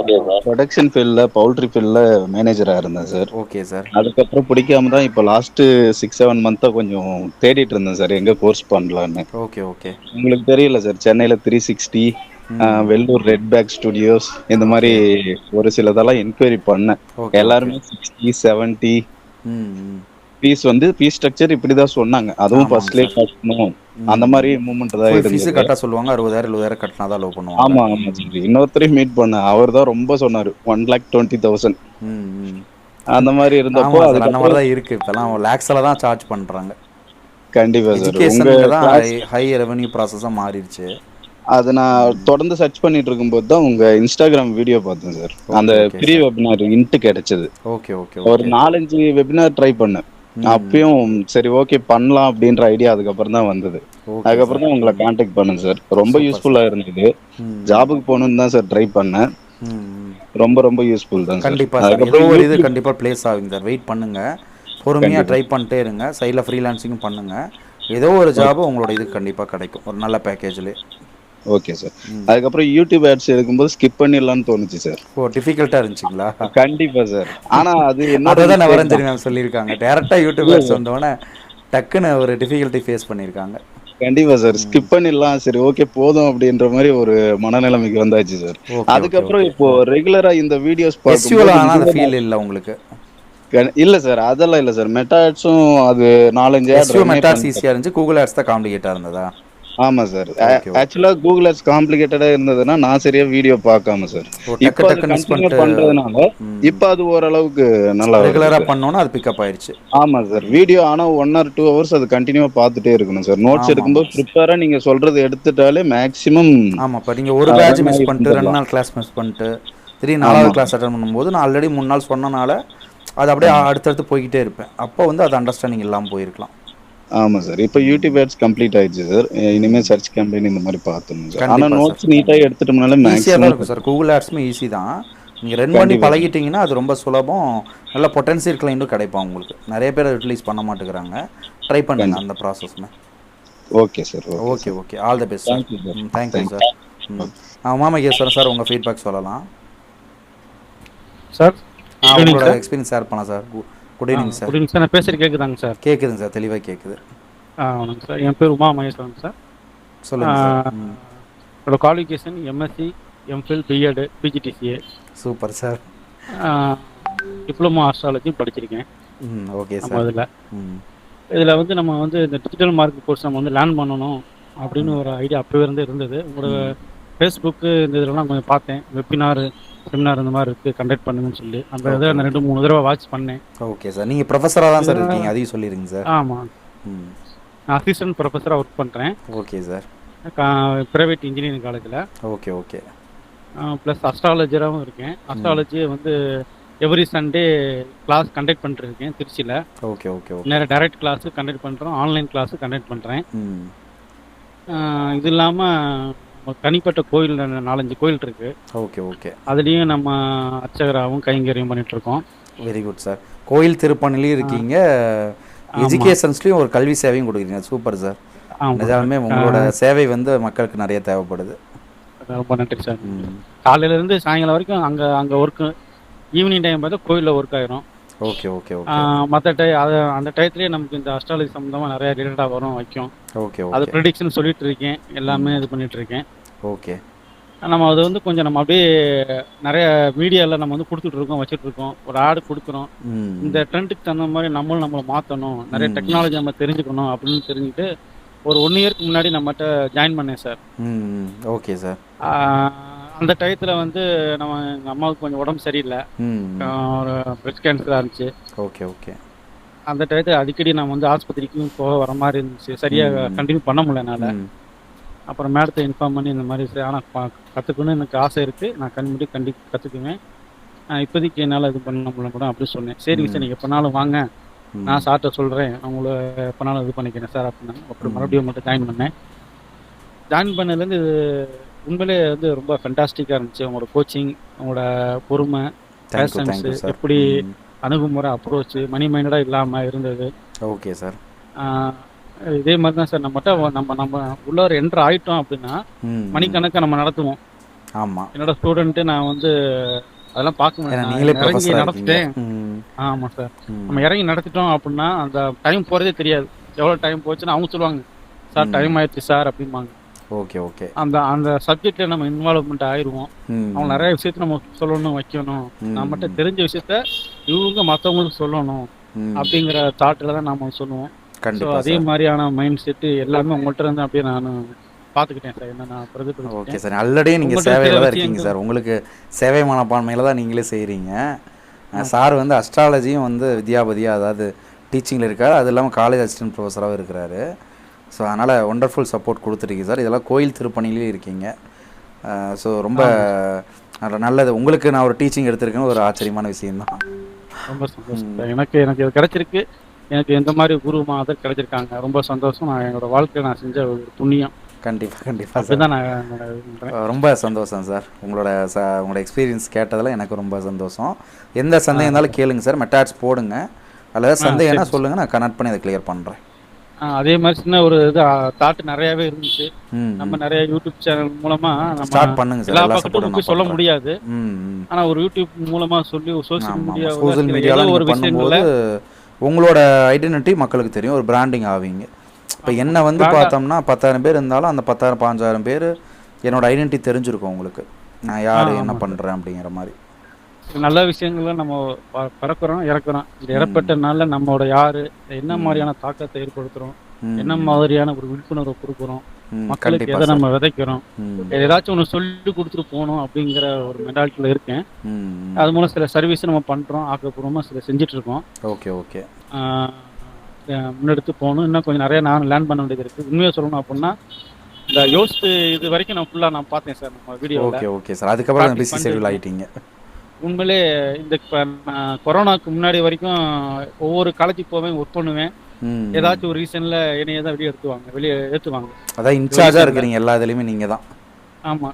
Production ஃபீல்டில், பவுல்ட்ரி ஃபீல்டில் மேனேஜராக இருந்தேன் சார். Okay sir. அதுக்கப்புறம் பிடிக்காம தான் இப்போ லாஸ்ட்டு 6-7 மந்த்தாக கொஞ்சம் தேடிட்டு இருந்தேன் சார், எங்கே கோர்ஸ் பண்ணலான்னு. Okay okay. உங்களுக்கு தெரியல சார், சென்னையில் 360, வெள்ளூர் ரெட் பேக் ஸ்டுடியோஸ், இந்த மாதிரி ஒரு சிலதெல்லாம் என்கொயரி பண்ணேன். ஓகே எல்லாருமே 60, 70 ம் ஃபீஸ் வந்து ஃபீஸ் ஸ்ட்ரக்சர் இப்படி தான் சொன்னாங்க. அதுவும் ஆமாங்க ஃபர்ஸ்ட்லேயே சார். கட்டணும், அந்த மாதிரி மூமெண்ட் தான் ஃபீஸ் இருந்தது. கட்ட சொல்லுவாங்க. 60,000 70,000 கட்டினா தான் லோ பண்ணுவாங்க. ஆமா ஆமா சரி. இன்னொருத்தரையும் மீட் பண்ணேன், அவர் தான் ரொம்ப சொன்னாரு 1,20,000 ம் அந்த மாதிரி இருந்தப்போ. ஆமாம் சார், அந்த மாதிரி அதுக்கப்புறம் தான் இருக்குது. இப்போலாம் லேக்ஸில் தான் சார்ஜ் பண்ணுறாங்க. கண்டிப்பா சார், உங்க எஜுகேஷனுக்கு தான் class ஹை ரெவன்யூ ப்ராசஸாக மாறிடுச்சு. அது நான் தொடர்ந்து சர்ச் பண்ணிட்டு இருக்கும்போது தான் உங்க இன்ஸ்டாகிராம் வீடியோ பார்த்தேன் சார். அந்த ஓகே ப்ரீ வெபினார் இன்ட் கிடைச்சது. ஓகே ஓகே ஒரு ஓகே. 4-5 வெபினார் ட்ரை பண்ணேன். அப்பயும் சரி ஓகே பண்ணலாம் அப்படின்ற ஐடியா அதுக்கப்புறம் தான் வந்தது. ஓகே அதுக்கப்புறம் தான் உங்களை கான்டாக்ட் பண்ணேன் சார். ரொம்ப சூப்பர் யூஸ்ஃபுல்லா இருந்தது. ஜாபுக்கு போகணும்னு தான் சார் ட்ரை பண்ணேன். ரொம்ப ரொம்ப யூஸ்ஃபுல் தான் சார். கண்டிப்பாக சார். ஏதோ ஒரு இது கண்டிப்பாக ப்ளேஸ் ஆகுங்க சார். வெயிட் பண்ணுங்க, பொறுமையாக ட்ரை பண்ணிட்டே இருங்க. சைடில் ஃப்ரீலான்சிங்கும் பண்ணுங்க. ஏதோ ஒரு ஜாப் உங்களோட இது கண்டிப்பாக கிடைக்கும், ஒரு நல்ல பேக்கேஜ்லேயே. Okay sir. அதுக்கப்புறம் யூடியூப் ஆட்ஸ் எடுக்கும்போது ஸ்கிப் பண்ணிடலாம்னு தோணுச்சு சார். ஓ, டிஃபிகல்ட்டாக இருந்துச்சுங்களா? கண்டிப்பா சார். ஆனா அது என்னோட அதான் நவரஞ்சனி மேம் சொல்லியிருக்காங்க. டேரெக்டாக யூடியூப் ஆட்ஸ் வந்தோடனே டக்குன்னு ஒரு டிஃபிகல்ட்டி ஃபேஸ் பண்ணியிருக்காங்க. கண்டிப்பா சார், ஸ்கிப் பண்ணிடலாம், சரி ஓகே போதும் அப்படின்ற மாதிரி ஒரு மனநிலைமைக்கு வந்தாச்சு சார். ஓகே அதுக்கப்புறம் இப்போ ரெகுலரா இந்த வீடியோஸ் எஸ்யூல ஆனால் அந்த பார்க்கும்போது ஃபீல் இல்லை உங்களுக்கு? இல்ல சார், அதெல்லாம் இல்ல சார். மெட்டா ஆட்ஸும் அது 4-5 எஸ்யூ ஆட் மெட்டாஸ் ஈஸியாக இருந்துச்சு, கூகுள் ஆட்ஸ் தான் காம்ப்ளிகேட்டாக இருந்ததா? ஆமா சார். ஓகே ஆக்சுவலா கூகுள் ஆட்ஸ் காம்ப்ளிகேட்டடா இருந்ததுன்னா நான் சரியா வீடியோ பார்க்காம சார். டக்கு இப்போ அது டக்கு மிஸ் கண்டினியூ பண்ணிட்டு பண்றதுனால இப்போ அது ஓரளவுக்கு நல்லா வருது ரெகுலராக சார். பண்ணோன்னா அது பிக்கப் ஆயிடுச்சு. ஆமா சார். வீடியோ ஆனா 1 or 2 hours அது கண்டினியூவா பார்த்துட்டே இருக்கணும் சார். நோட்ஸ் ஆமாம் எடுக்கும்போது ப்ரிப்பேரா நீங்க சொல்றது எடுத்துட்டாலே மேக்ஸிமம் ஆமாம். இப்போ நீங்கள் ஒரு பேட்ச் மிஸ் பண்ணிட்டு 2 நாள் கிளாஸ் மிஸ் பண்ணிட்டு திடீர்னு 4வது கிளாஸ் அட்டன் பண்ணும்போது நான் ஆல்ரெடி 3 நாள் சொன்னனால அது அப்படியே அடுத்தடுத்து போய்கிட்டே இருப்பேன். அப்போ வந்து அது அண்டர்ஸ்டாண்டிங் இல்லாமல் போயிருக்கலாம். ஆமா சார். இப்போ யூடியூப் ஆட்ஸ் கம்ப்ளீட் ஆயிடுச்சு சார். இனிமே சர்ச் கேம்பெயின் இந்த மாதிரி பார்த்துணும் சார். ஆனா கண்டிப்பா நோட்ஸ் சார். நீட்டா எடுத்துட்டோம்னால ஈஸியாக தான் மேக்ஸிமம் இருக்கும் சார். கூகுள் ஆட்ஸுமே ஈஸி தான். நீங்கள் ரன் பண்ணி கண்டிப்பா. பழகிட்டீங்கன்னா அது ரொம்ப சுலபம். நல்ல பொட்டன்சியல் கிளைண்ட்டும் கிடைப்பான் உங்களுக்கு. நிறைய பேர் யூட்டிலைஸ் பண்ண மாட்டேங்கிறாங்க. ட்ரை பண்ணுங்க அந்த ப்ராசஸ்மே. Okay sir. Okay okay. All the best sir. Thank you, sir. Thank you Thank sir. Umamaheswaran sir, உங்கள் ஃபீட்பேக் சொல்லலாம். சார் உங்களோட எக்ஸ்பீரியன்ஸ் ஷேர் பண்ணலாம் sir. Good evening sir. Good evening sir. நான் பேசுறது கேட்குதாங்க சார்? கேட்குதுங்க சார், தெளிவாக கேட்குது. வணக்கம் சார். என் பேர் உமா மகேஸ்வரன் சார். சொல்லுங்கள் சார். என்னோட qualification MSc, MPhil, BEd, PGDCA. Super sir. Diploma astrology படிச்சிருக்கேன். ஓகே நம்ம சார். இதில் வந்து நம்ம வந்து இந்த டிஜிட்டல் மார்க்கெட் கோர்ஸ் நம்ம வந்து லேர்ன் பண்ணணும் அப்படின்னு ஒரு ஐடியா அப்போவே இருந்து இருந்தது. உங்களோட ஃபேஸ்புக்கு இந்த இதெல்லாம் கொஞ்சம் பார்த்தேன். வெபினார், செமினார் இந்த மாதிரி இருக்குது, கண்டக்ட் பண்ணுங்கன்னு சொல்லி அந்த இதை அந்த 2-3 தடவை வாட்ச் பண்ணேன். Okay sir. நீங்கள் ப்ரொஃபஸராக தான் சார் இருக்கீங்க, அதையும் சொல்லிடுங்க சார். ஆமாம், நான் அசிஸ்டன்ட் ப்ரொஃபஸராக ஒர்க் பண்ணுறேன். Okay sir. ப்ரைவேட் இன்ஜினியரிங் காலேஜில். Okay okay. ப்ளஸ் அஸ்ட்ராலஜராகவும் இருக்கேன். அஸ்ட்ராலஜி வந்து எவ்ரி சண்டே கிளாஸ் கண்டக்ட் பண்ணிருக்கேன் திருச்சியில். Okay okay okay. நேராக டைரக்ட் கிளாஸு கண்டக்ட் பண்ணுறோம், ஆன்லைன் கிளாஸு கண்டக்ட் பண்ணுறேன். இது இல்லாமல் நம்ம தனிப்பட்ட கோயில் 4-5 கோயில் இருக்கு. Okay okay. அதுலேயும் நம்ம அர்ச்சகராகவும் கைங்கரியம் பண்ணிட்டு இருக்கோம். Very good sir. கோயில் திருப்பணிலையும் இருக்கீங்க, எஜுகேஷன்ஸ்லையும் ஒரு கல்வி சேவையும் கொடுக்குறீங்க. Super sir. நிஜாலுமே உங்களோட சேவை வந்து மக்களுக்கு நிறைய தேவைப்படுது. ரொம்ப நன்றி சார். காலையிலேருந்து சாயங்காலம் வரைக்கும் அங்கே ஒர்க்கு. ஈவினிங் டைம் பார்த்தா கோயிலில் ஒர்க் ஆயிரும். Okay okay okay. மற்ற அந்த டயத்துலேயே நமக்கு இந்த அஸ்ட்ராலஜி சம்மந்தமாக நிறைய ரிலேட்டடாக வரும் வைக்கும். ஓகே அது ஓகே ப்ரெடிக்ஷன் சொல்லிட்டு இருக்கேன், எல்லாமே இது பண்ணிட்டு இருக்கேன். ஓகே. நம்ம அது வந்து கொஞ்சம் நம்ம அப்படியே நிறைய மீடியாவில் நம்ம வந்து கொடுத்துட்டு இருக்கோம், வச்சுட்டு இருக்கோம். ஒரு ஆடு கொடுக்குறோம், இந்த ட்ரெண்டுக்கு தகுந்த மாதிரி நம்மளை மாற்றணும், நிறைய டெக்னாலஜி நம்ம தெரிஞ்சுக்கணும் அப்படின்னு தெரிஞ்சுக்கிட்டு ஒரு 1 இயர்க்கு முன்னாடி நம்மகிட்ட ஜாயின் பண்ணேன் சார். Okay sir. அந்த டயத்தில் வந்து எங்கள் அம்மாவுக்கு கொஞ்சம் உடம்பு சரியில்லை, ஒரு பிரெஸ்ட் கேன்சராக இருந்துச்சு. Okay okay. அந்த டயத்தில் அடிக்கடி நான் வந்து ஆஸ்பத்திரிக்கும் போக வர மாதிரி இருந்துச்சு, சரியாக கண்டினியூ பண்ண முடியல என்னால். அப்புறம் மேடத்தை இன்ஃபார்ம் பண்ணி இந்த மாதிரி ஆனால் கற்றுக்கணும்னு எனக்கு ஆசை இருக்குது, நான் கற்றுக்குவேன், இப்போதைக்கு என்னால் இது பண்ண முடியல கூட அப்படி சொன்னேன். சரிங்க சார், நீங்கள் எப்போனாலும் வாங்க, நான் சார்ட்ட சொல்கிறேன், அவங்கள எப்போனாலும் இது பண்ணிக்கிறேன் சார் அப்படின்னா. அப்புறம் மறுபடியும் மட்டும் ஜாயின் பண்ணேன். ஜாயின் பண்ணதுலேருந்து இது உண்மையிலே வந்து ரொம்ப ஃபென்டாஸ்டிக்காக இருந்துச்சு. அவங்களோட கோச்சிங், அவங்களோட பொறுமை, பேஷன்ஸு, எப்படி அணுகுமுறை, அப்ரோச்சு மணி மைண்டடாக இல்லாமல் இருந்தது. Okay sir. இதே மாதிரி தான் சார் நம்ம உள்ளார என்ட்ரு ஆகிட்டோம் அப்படின்னா மணிக்கணக்காக நம்ம நடத்துவோம். ஆமாம். என்னோட ஸ்டூடெண்ட்டு நான் வந்து அதெல்லாம் பார்க்க முடியாது, இறங்கி நடத்திட்டேன். ஆமாம் சார், நம்ம இறங்கி நடத்திட்டோம் அப்படின்னா அந்த டைம் போகிறதே தெரியாது. எவ்வளோ டைம் போச்சுன்னா அவங்க சொல்லுவாங்க, சார் டைம் ஆயிடுச்சு சார் அப்படிம்பாங்க. Okay okay. அந்த சப்ஜெக்ட்ல நம்ம இன்வால்வ்மெண்ட் ஆயிடுவோம். அவங்க நிறைய விஷயத்த நம்ம சொல்லணும், வைக்கணும், நம்மகிட்ட தெரிஞ்ச விஷயத்த இவங்க மற்றவங்களுக்கு சொல்லணும் அப்படிங்கிற தாட்டில் தான் நம்ம சொல்லுவோம். அதே மாதிரியான மைண்ட் செட்டு எல்லாமே உங்கள்கிட்ட இருந்து அப்படியே நான் பார்த்துக்கிட்டேன் சார். என்ன நான் பிரதிபலிச்சேன். Okay sir. ஆல்ரெடி நீங்கள் சேவையில் தான் இருக்கீங்க சார், உங்களுக்கு சேவை மனப்பான்மையில் தான் நீங்களே செய்கிறீங்க. சார் வந்து அஸ்ட்ராலஜியும் வந்து வித்யாபதியாக, அதாவது டீச்சிங்கில் இருக்கார், அது இல்லாமல் காலேஜ் அசிஸ்டன்ட் ப்ரொஃபஸராகவும் இருக்கிறாரு. ஸோ அதனால் ஒண்டர்ஃபுல் சப்போர்ட் கொடுத்துருக்கீங்க சார். இதெல்லாம் கோயில் திருப்பணிலேயே இருக்கீங்க. ஸோ ரொம்ப நல்லது. உங்களுக்கு நான் ஒரு டீச்சிங் எடுத்திருக்கேன்னு ஒரு ஆச்சரியமான விஷயம்தான். ரொம்ப சந்தோஷம். எனக்கு இது கிடைச்சிருக்கு. எனக்கு எந்த மாதிரி குரு மாதர் கிடைச்சிருக்காங்க, ரொம்ப சந்தோஷம். நான் என்னோட வாழ்க்கையை நான் செஞ்ச ஒரு புண்ணியம். கண்டிப்பாக சார். நான் ரொம்ப சந்தோஷம் சார். உங்களோட எக்ஸ்பீரியன்ஸ் கேட்டதில் எனக்கு ரொம்ப சந்தோஷம். எந்த சந்தேகம் இருந்தாலும் கேளுங்க சார், மெட்டாட்ஸ் போடுங்க. அல்லது சந்தேகம் என்ன சொல்லுங்கள், நான் கனெக்ட் பண்ணி அதை கிளியர் பண்ணுறேன். அதே மாதிரி சின்ன ஒரு இது தாட் நிறையவே இருந்துச்சு. நம்ம நிறைய யூடியூப் சேனல் மூலமா ஸ்டார்ட் பண்ணுங்க சார். எல்லா பக்கத்துக்கும் சொல்ல முடியாது, ஆனா ஒரு யூடியூப் மூலமா சொல்லி சோசியல் மீடியால ஒரு விஷயங்கள உங்களோட ஐடென்டிட்டி மக்களுக்கு தெரியும், ஒரு பிராண்டிங் ஆவீங்க. இப்போ என்ன வந்து பார்த்தோம்னா 10,000 பேர் இருந்தாலும் அந்த 10,000-15,000 பேர் என்னோட ஐடென்டிட்டி தெரிஞ்சிருக்கும் உங்களுக்கு, நான் யார் என்ன பண்ணுறேன் அப்படிங்கிற மாதிரி. நல்ல விஷயங்கள நம்ம பறக்கிறோம், இறக்குறோம். இந்த இறப்பட்ட நாள்ல நம்மளோட யாரு, என்ன மாதிரியான தாக்கத்தை ஏற்படுத்துறோம், என்ன மாதிரியான ஒரு விழிப்புணர்வை கொடுக்குறோம், மக்களுக்கு எதை நம்ம விதைக்கிறோம், ஏதாச்சும் ஒன்று சொல்லி கொடுத்துட்டு போகணும் அப்படிங்கிற ஒரு மென்டாலிட்டியில் இருக்கேன். அது மூலம் சில சர்வீஸ் நம்ம பண்ணுறோம், ஆக்கப்பூர்வமாக சில செஞ்சுட்டு இருக்கோம். Okay okay. முன்னெடுத்து போகணும். இன்னும் கொஞ்சம் நிறைய நான் லேர்ன் பண்ண வேண்டியது இருக்குது. உண்மையாக சொல்லணும் அப்படின்னா இந்த யோசித்து இது வரைக்கும் நான் ஃபுல்லாக நான் பார்த்தேன் சார் நம்ம வீடியோ. Okay okay sir. அதுக்கப்புறம் பிஸி ஷெட்யூல் ஆகிட்டீங்க. உண்மையிலே இந்த கொரோனாக்கு முன்னாடி வரைக்கும் ஒவ்வொரு காலேஜுக்கு போவேன், ஒர்க் பண்ணுவேன். ஏதாச்சும் ஒரு ரீசன்ல என்னைய தான் வெளியே ஏற்றுவாங்க. அதான் இன்சார்ஜா இருக்கிறீங்க எல்லா இதுலயுமே நீங்க தான். ஆமா,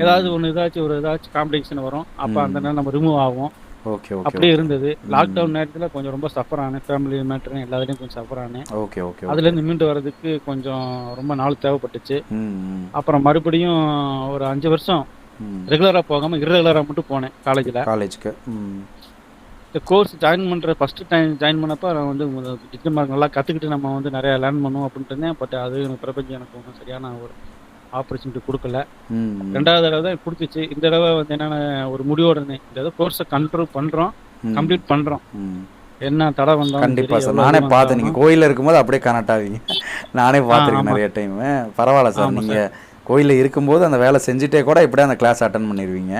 ஏதாச்சும் காம்படிஷன் வரும், அப்ப அந்த நேரம் நம்ம ரிமூவ் ஆகும். Okay okay. அப்படியே இருந்தது. லாக்டவுன் நேரத்துல கொஞ்சம் ரொம்ப சஃபர் ஆனேன், ஃபேமிலி மேட்டர் எல்லாத்துலயும் கொஞ்சம் சஃபர் ஆனேன். Okay okay. அதுல இருந்து மீண்டு வர்றதுக்கு கொஞ்சம் ரொம்ப நாள் தேவைப்பட்டுச்சு. அப்புறம் மறுபடியும் ஒரு 5 வருஷம் ரெகுலரா போகாம இர்ரெகுலரா மட்டும் போனேன் காலேஜுக்கு. இந்த கோர்ஸ் ஜாயின் பண்ணுற ஃபஸ்ட்டு டைம் ஜாயின் பண்ணப்போ நான் வந்து டிஜிட்டல் மார்க் நல்லா கற்றுக்கிட்டு நம்ம வந்து நிறையா லேர்ன் பண்ணுவோம் அப்படின்ட்டு இருந்தேன். பட் அது எனக்கு பிரபஞ்சம் எனக்கு ஒன்றும் சரியான ஒரு ஆப்பர்ச்சுனிட்டி கொடுக்கல. 2வது தடவை தான் கொடுத்துச்சு. இந்த தடவை வந்து என்னென்ன ஒரு முடிவோடு இருந்தேன், இந்த தடவை கோர்ஸை கம்ப்ளீட் பண்ணுறோம். என்ன தடை வந்தாலும் கண்டிப்பாக சார். நானே பார்த்தேன், நீங்கள் கோயிலில் இருக்கும்போது அப்படியே கனெக்ட் ஆவீங்க. நானே பார்த்துருக்கேன் நிறைய டைம். பரவாயில்ல சார், நீங்கள் கோயிலில் இருக்கும்போது அந்த வேலை செஞ்சுட்டே கூட எப்படியே அந்த கிளாஸ் அட்டன் பண்ணிடுவீங்க.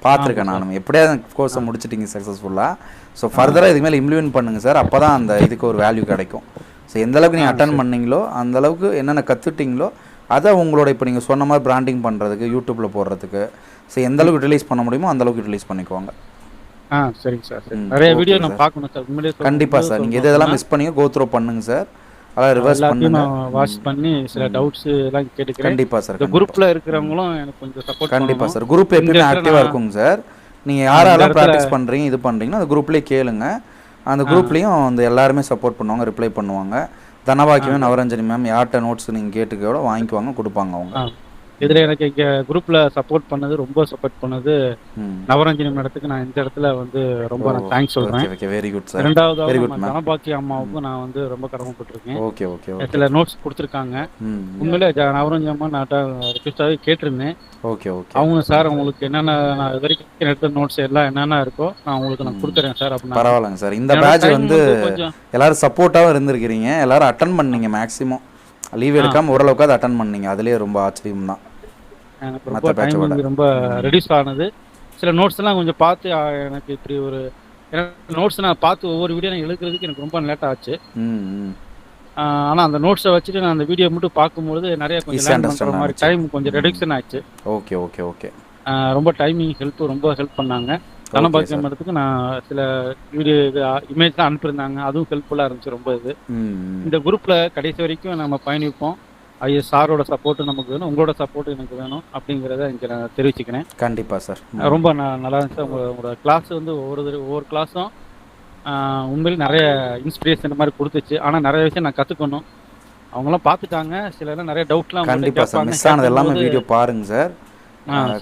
பார்த்துருக்கேன் நானும். எப்படியா அந்த கோர்ஸை முடிச்சிட்டிங்க சக்ஸஸ்ஃபுல்லாக. ஸோ ஃபர்தராக இதுக்கு மேலே இம்ப்ளிமெண்ட் பண்ணுங்கள் சார். அப்போ தான் அந்த இதுக்கு ஒரு வேல்யூ கிடைக்கும். ஸோ எந்தளவுக்கு நீங்கள் அட்டன் பண்ணீங்களோ அந்தளவுக்கு என்னென்ன கற்றுட்டிங்களோ அதை உங்களோட இப்போ நீங்கள் சொன்ன மாதிரி பிராண்டிங் பண்ணுறதுக்கு, யூடியூப்பில் போடுறதுக்கு, ஸோ எந்தளவுக்கு யூட்டிலைஸ் பண்ண முடியுமோ அந்தளவுக்கு யூட்டிலைஸ் பண்ணிக்குவாங்க. சரிங்க சார். நிறைய வீடியோ நான் பார்க்கணும் சார். கண்டிப்பாக சார். நீங்கள் இதெல்லாம் மிஸ் பண்ணிங்க, கோ த்ரோ பண்ணுங்க சார். அதெல்லாம் ரிவர்ஸ் எல்லாத்தையும் பண்ணுங்க. நான் வாட்ச் பண்ணி சில டவுட்ஸ் எல்லாம் கேட்டுக்கிறேன். கண்டிப்பாக சார், இந்த குரூப்ல இருக்கிறவங்களும் எனக்கு கொஞ்சம் சப்போர்ட் கண்டிப்பாக சார். குரூப் எப்பயுமே ஆக்டிவாக இருக்குங்க சார். நீங்கள் யாரெல்லாம் ப்ராக்டிஸ் பண்ணுறீங்க இது பண்ணுறீங்கன்னா அந்த குரூப்லேயே கேளுங்க. அந்த குரூப்லேயும் அந்த எல்லாருமே சப்போர்ட் பண்ணுவாங்க, ரிப்ளை பண்ணுவாங்க. தனபாக்கியம், நவரஞ்சனி மேம் யார்கிட்ட நோட்ஸ் நீங்கள் கேட்டுக்கோட வாங்கிக்குவாங்க, கொடுப்பாங்க அவங்க. இதுல எனக்கு இங்க குரூப்ல சப்போர்ட் பண்ணது, ரொம்ப சப்போர்ட் பண்ணது நவரஞ்சனி மேடத்துக்கு நான் இந்த இடத்துல வந்து ரொம்ப நான் தேங்க்ஸ் சொல்றேன். Very good sir. ரெண்டாவது தனபாக்கி அம்மாவுக்கும் நான் வந்து ரொம்ப கடமைப்பட்டிருக்கேன். Okay okay okay. சில நோட்ஸ் கொடுத்துருக்காங்க. உண்மையிலே நவரஞ்சனி அம்மா நான் ரிக்வெஸ்டாகவே கேட்டிருந்தேன். Okay okay. அவங்க சார் உங்களுக்கு என்னென்ன நான் இது வரைக்கும் எடுத்த நோட்ஸ் எல்லாம் என்னென்ன இருக்கோ நான் உங்களுக்கு நான் கொடுத்துறேன் சார் அப்படின்னு. பரவாயில்லைங்க சார். இந்த பேட்ச் வந்து எல்லாரும் சப்போர்ட்டாகவும் இருந்திருக்கிறீங்க, எல்லாரும் அட்டன் பண்ணீங்க. மேக்ஸிமம் லீவ் எடுக்காம ஓரளவுக்கு அதை அட்டன் பண்ணீங்க. அதுலேயே ரொம்ப ஆச்சரியம் தான். எனக்கு ரொம்ப டைம் ரொம்ப ரெடியூஸ் ஆனது. சில நோட்ஸ் எல்லாம் கொஞ்சம் பார்த்து எனக்கு இப்படி ஒரு நோட்ஸ் நான் பார்த்து ஒவ்வொரு வீடியோ நான் எழுதுறதுக்கு எனக்கு ரொம்ப லேட் ஆச்சு. ஆனால் அந்த நோட்ஸை வச்சுட்டு நான் அந்த வீடியோ மட்டும் பார்க்கும்போது நிறைய கொஞ்சம் மாதிரி டைம் கொஞ்சம் ரெடியூஷன் ஆச்சு. Okay okay okay. ரொம்ப டைமிங் ரொம்ப ஹெல்ப் பண்ணாங்க. தனபாக்கியம் இடத்துக்கு நான் சில வீடியோ இமேஜ் தான் அனுப்பியிருந்தாங்க, அதுவும் ஹெல்ப்ஃபுல்லாக இருந்துச்சு ரொம்ப. இது இந்த குரூப்பில் கடைசி வரைக்கும் நம்ம பயணிப்போம். சாரோட சப்போர்ட் நமக்கு வேணும், உங்களோட சப்போர்ட் எனக்கு வேணும் அப்படிங்கிறத இங்கே நான் தெரிவிச்சுக்கிறேன். கண்டிப்பாக சார். ரொம்ப நல்லா இருந்துச்சு. உங்களோட கிளாஸ் வந்து ஒவ்வொரு கிளாஸும் உண்மையிலே நிறைய இன்ஸ்பிரேஷன் மாதிரி கொடுத்துச்சு. ஆனால் நிறைய விஷயம் நான் கற்றுக்கணும். அவங்களாம் பார்த்துட்டாங்க, சிலர்லாம் நிறைய டவுட்லாம். கண்டிப்பாக சார். மிஸ் ஆனது எல்லாமே வீடியோ பாருங்க சார்.